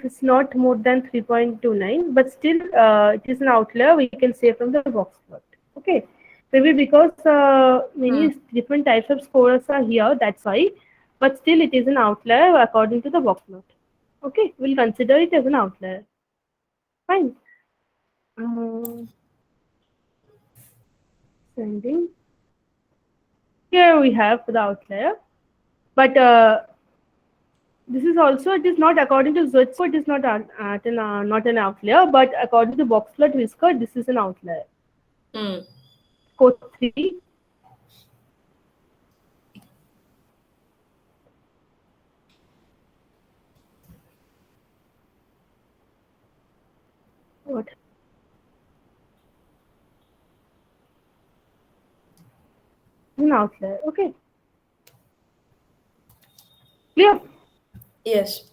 It's not more than 3.29, but still it is an outlier we can say from the box plot. Okay, maybe because Hmm. many different types of scores are here, that's why. But still, it is an outlier according to the box plot. Okay, we'll consider it as an outlier. Fine. Um, Sending. Here we have the outlier, but this is also it is not according to Z score. It is not an outlier, but according to box plot whisker, this is an outlier. Hmm. Code 3. What is an outlier? Okay, clear. Yes.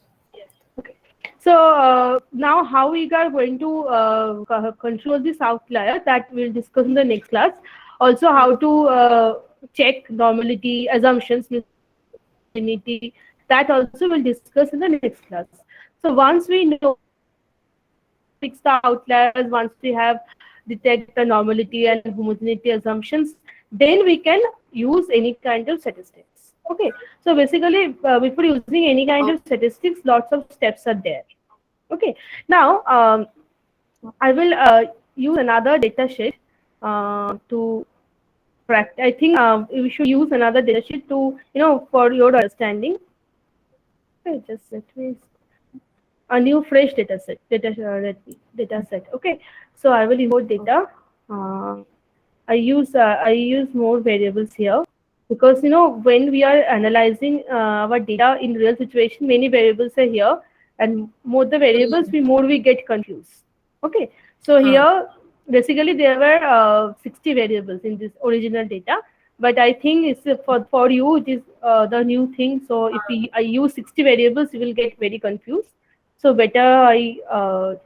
Okay. So now how we are going to control this outlier that we'll discuss in the next class. Also how to check normality, assumptions, unity. That also we'll discuss in the next class. So once we know fix the outliers, once we have detect the normality and homogeneity assumptions, then we can use any kind of statistics. Okay. So basically, before using any kind of statistics, lots of steps are there. Okay. Now, I will use another data sheet to practice. I think we should use another data sheet to, for your understanding. Okay, just let me a new fresh data set. Okay, so I will import data. Uh, I use more variables here because when we are analyzing our data in real situation, many variables are here, and more the variables, Hmm. we more we get confused. Okay, so Huh. here Basically, there were 60 variables in this original data, but I think it's for you it is the new thing. So if I use 60 variables, you will get very confused. So better I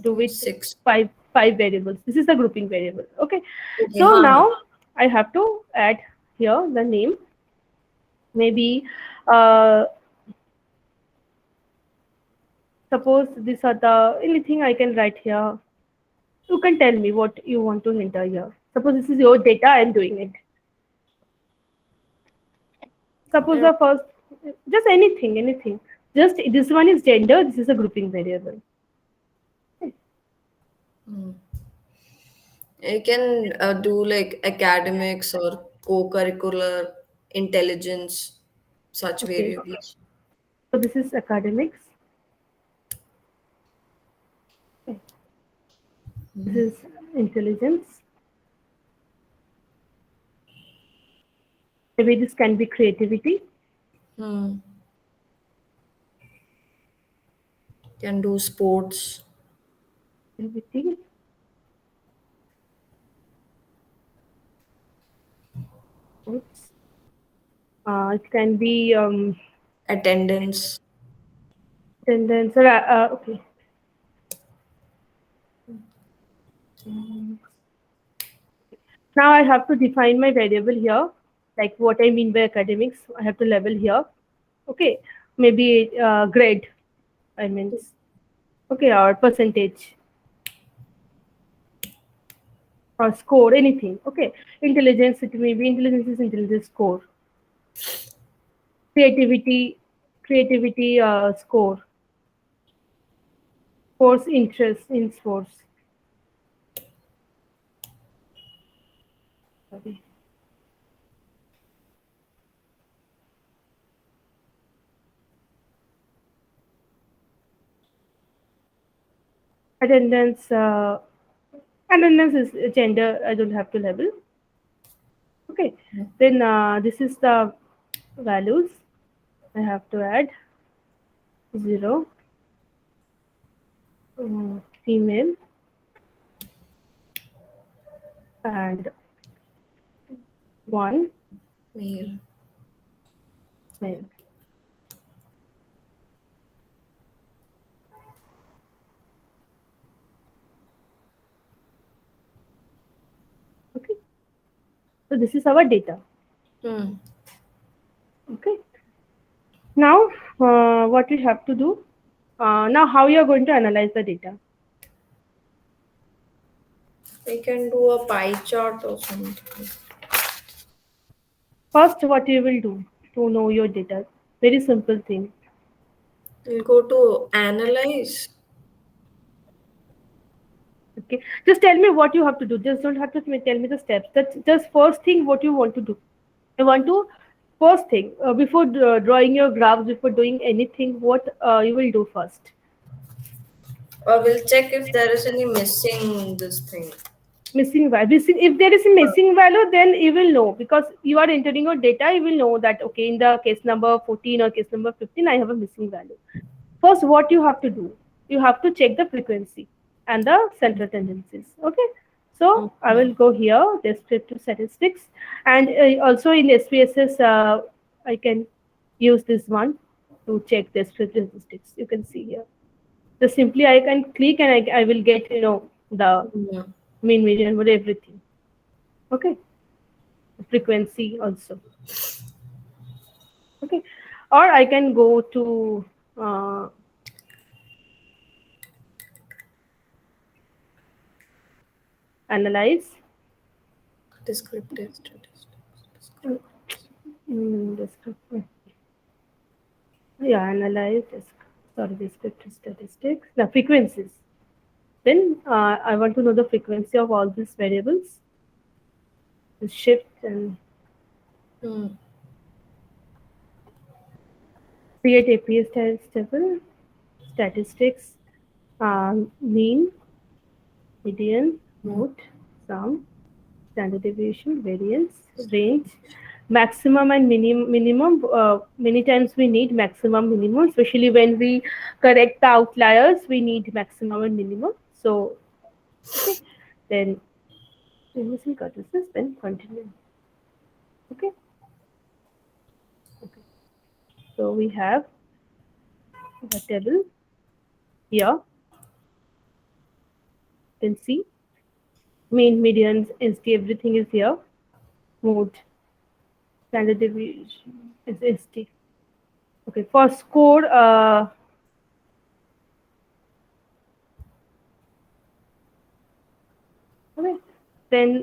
do with Six. five variables. This is the grouping variable. Okay. Okay, So हाँ हाँ. now I have to add here the name. Maybe uh, suppose these are the anything I can write here. You can tell me what you want to enter here. Suppose this is your data. I am doing it. Suppose Yeah. the first, just anything, anything. Just this one is gender. This is a grouping variable. Hmm. You can do like academics or co-curricular intelligence, such Okay. variables. So this is academics. Okay. This is intelligence. Maybe this can be creativity. Hmm. Can do sports. Creativity. Oops. It can be Attendance. attendance. Okay. Now I have to define my variable here, like what I mean by academics. I have to label here. Okay. Maybe grade. I mean, okay, or percentage or score, anything. Okay. Intelligence, it may be intelligence is intelligence score. Creativity, creativity score. Sports interest in sports. Sorry. Attendance, attendance is gender. I don't have to label. Okay. Then this is the values. I have to add 0, female, and 1, Male. male. Okay. So this is our data. Hmm. Okay. Now, what we have to do? Now, how you are going to analyze the data? We can do a pie chart or something. First, what you will do to know your data? Very simple thing. We'll go to analyze. Okay. Just tell me what you have to do. Just don't have to tell me the steps. That's just first thing what you want to do. I want to first thing before drawing your graphs, before doing anything, what you will do first. Or we'll check if there is any missing this thing. Missing value. If there is a missing value, then you will know because you are entering your data. You will know that okay, in the case number 14 or case number 15, I have a missing value. First, what you have to do, you have to check the frequency and the central tendencies. Okay, so I Okay. will go here, descriptive statistics, and also in SPSS, I can use this one to check descriptive statistics. You can see here. Just simply I can click and I will get the Yeah. mean, median, what everything. Okay, frequency also. Okay, or I can go to uh, analyze. Descriptive statistics. Descriptive. Yeah, analyze. Sorry, descriptive statistics. The frequencies. Then I want to know the frequency of all these variables, the shift, and Hmm. create APS table, statistics, mean, median, Hmm. mode, sum, standard deviation, variance, range, maximum and minimum. Many times we need maximum, minimum, especially when we correct the outliers. We need maximum and minimum. So, okay. Then missing curtains, then continue. Okay. Okay. So we have the table here. You can see main medians, ST, everything is here. Mode, standard deviation is ST. Okay, for score, okay. Then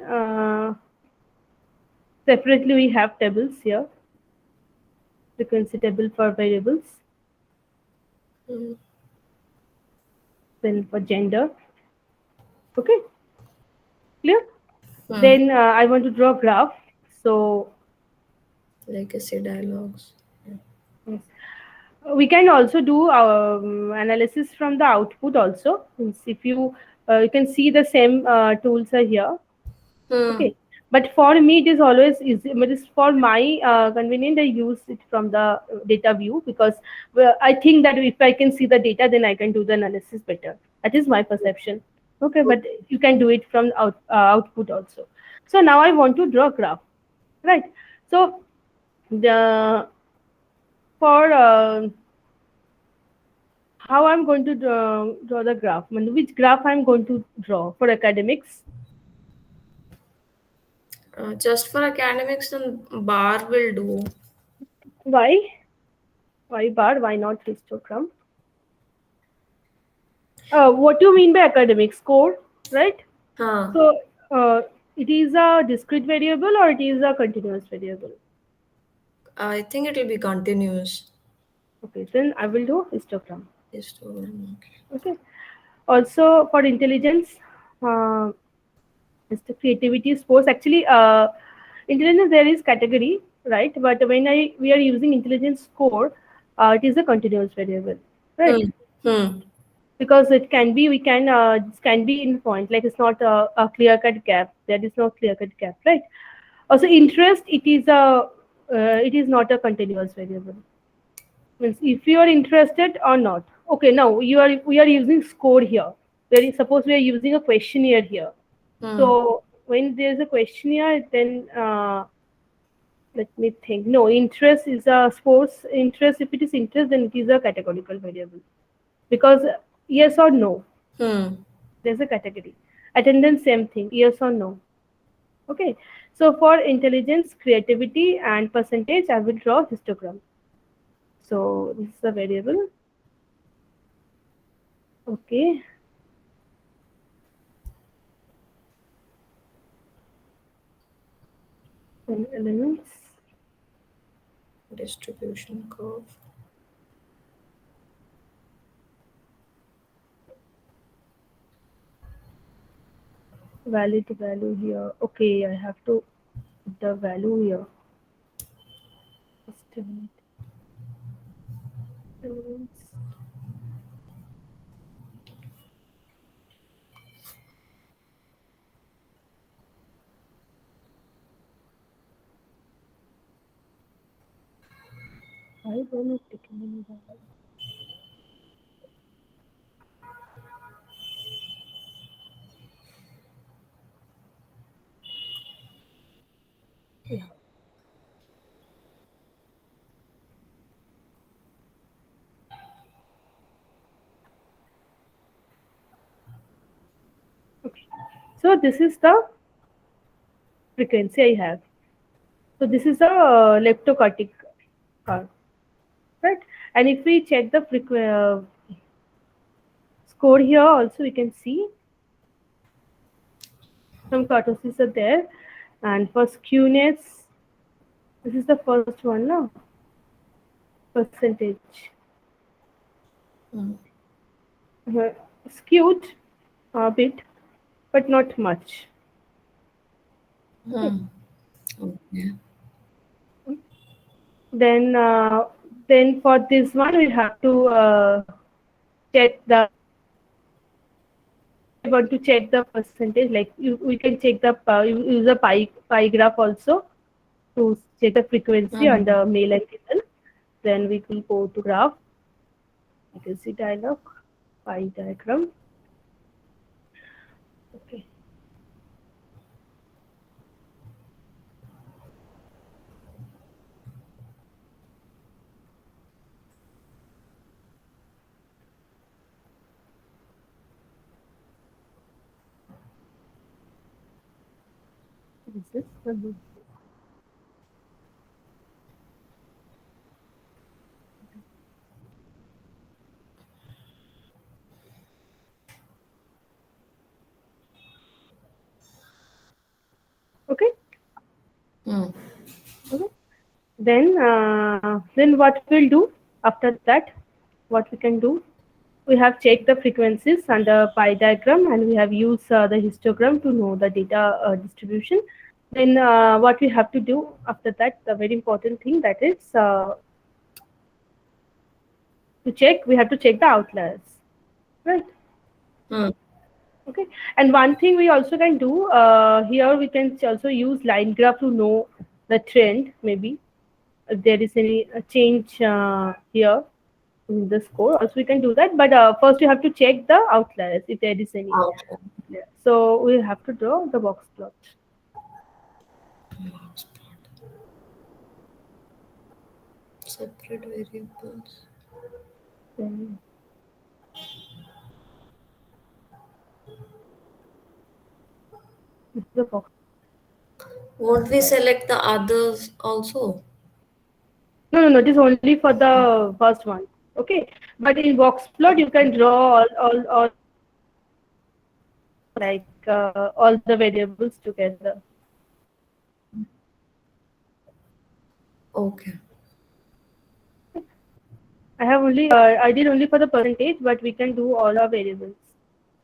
separately we have tables here. Frequency table for variables. Hmm. Then for gender. Okay, clear. Hmm. Then I want to draw graph. So Legacy dialogues. yes. We can also do analysis from the output also. Means if you can see the same tools are here. Hmm. Okay, but for me it is always easy. But it's for my convenient. I use it from the data view because I think that if I can see the data, then I can do the analysis better. That is my perception. Okay, but you can do it from output also. So now I want to draw graph, right? So the for how I'm going to draw the graph, I mean, which graph I'm going to draw for academics. Just for academics, then bar will do. Why? Why bar? Why not histogram? What do you mean by academic score, right? Huh. So it is a discrete variable or it is a continuous variable? I think it will be continuous. Okay, then I will do histogram. Histogram. Okay. Also for intelligence, uh, is the creativity, sports. Actually, intelligence there is category, right? But when I we are using intelligence score, it is a continuous variable, right? Hmm. Hmm. Because it can be it can be in point, like it's not a clear cut gap. There is no clear cut gap, right? Also interest, it is not a continuous variable. Means if you are interested or not. Okay, now we are using score here. Suppose we are using a questionnaire here. Hmm. So when there's a questionnaire, then let me think. No, interest is a sports interest. If it is interest, then it is a categorical variable because yes or no, Hmm. there's a category. Attendance, same thing, yes or no. Okay. So for intelligence, creativity, and percentage, I will draw histogram. So this is a variable. Okay. And elements, Distribution curve. valid value here. Okay, I have to put the value here. Just a minute. Elements. I don't know taking any value. Yeah. Okay. So this is the frequency I have. So this is the leptocardic curve, right? And if we check the score here, also we can see some kurtosis are there. And for skewness, this is the first one, no? Percentage. Hmm. Uh, Skewed a bit, but not much. Okay. Hmm. Okay. Then, uh, then for this one, we have to check the. If I want to check the percentage, like we can check the use a pie graph also to check the frequency on Hmm. the male and female. Then we will go to graph. You can see dialog, pie diagram. Okay. This is okay. Hmm. Okay. Then what we'll do after that? What we can do? We have checked the frequencies under pi diagram, and we have used the histogram to know the data distribution. Then what we have to do after that, the very important thing, that is to check. We have to check the outliers, right? Hmm. Okay. And one thing we also can do here, we can also use line graph to know the trend, maybe if there is any change here in the score. Also, we can do that. But first, we have to check the outliers if there is any. Okay. Yeah. So we have to draw the box plot. Separate variables. Then this is the box. Won't we select the others also? No, no, no. It is only for the first one. Okay. But in box plot, you can draw all like all the variables together. Okay. I did only for the percentage, but we can do all our variables.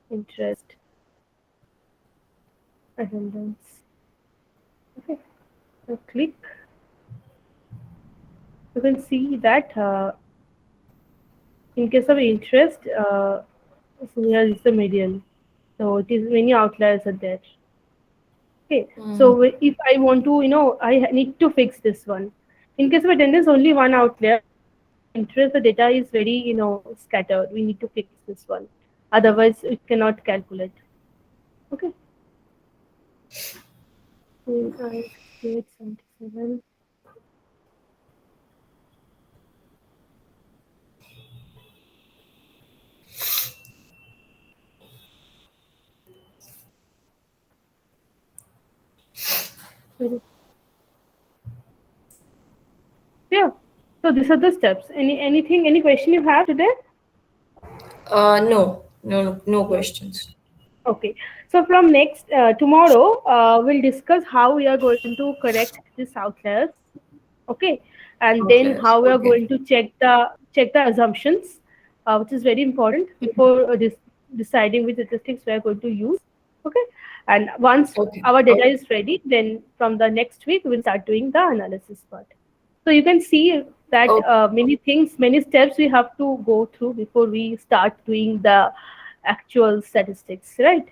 Interest, attendance. Okay. So click. You can see that in case of interest, so here is the median. So it is many outliers are there. Okay. Hmm. So if I want to, I need to fix this one. In case of attendance, only one outlier. But in case of interest, the data is very, scattered. We need to fix this one. Otherwise, it cannot calculate. Okay. 877. Yeah. So these are the steps. Any question you have today? No, no, no, no No. questions. Okay. So from next tomorrow, we'll discuss how we are going to correct these outliers. Okay, and then Okay, how we are okay, going to check the assumptions, which is very important before deciding which statistics we are going to use. Okay, and once okay, our data is ready, then from the next week we'll start doing the analysis part. So you can see that okay, many things, many steps we have to go through before we start doing the actual statistics, right?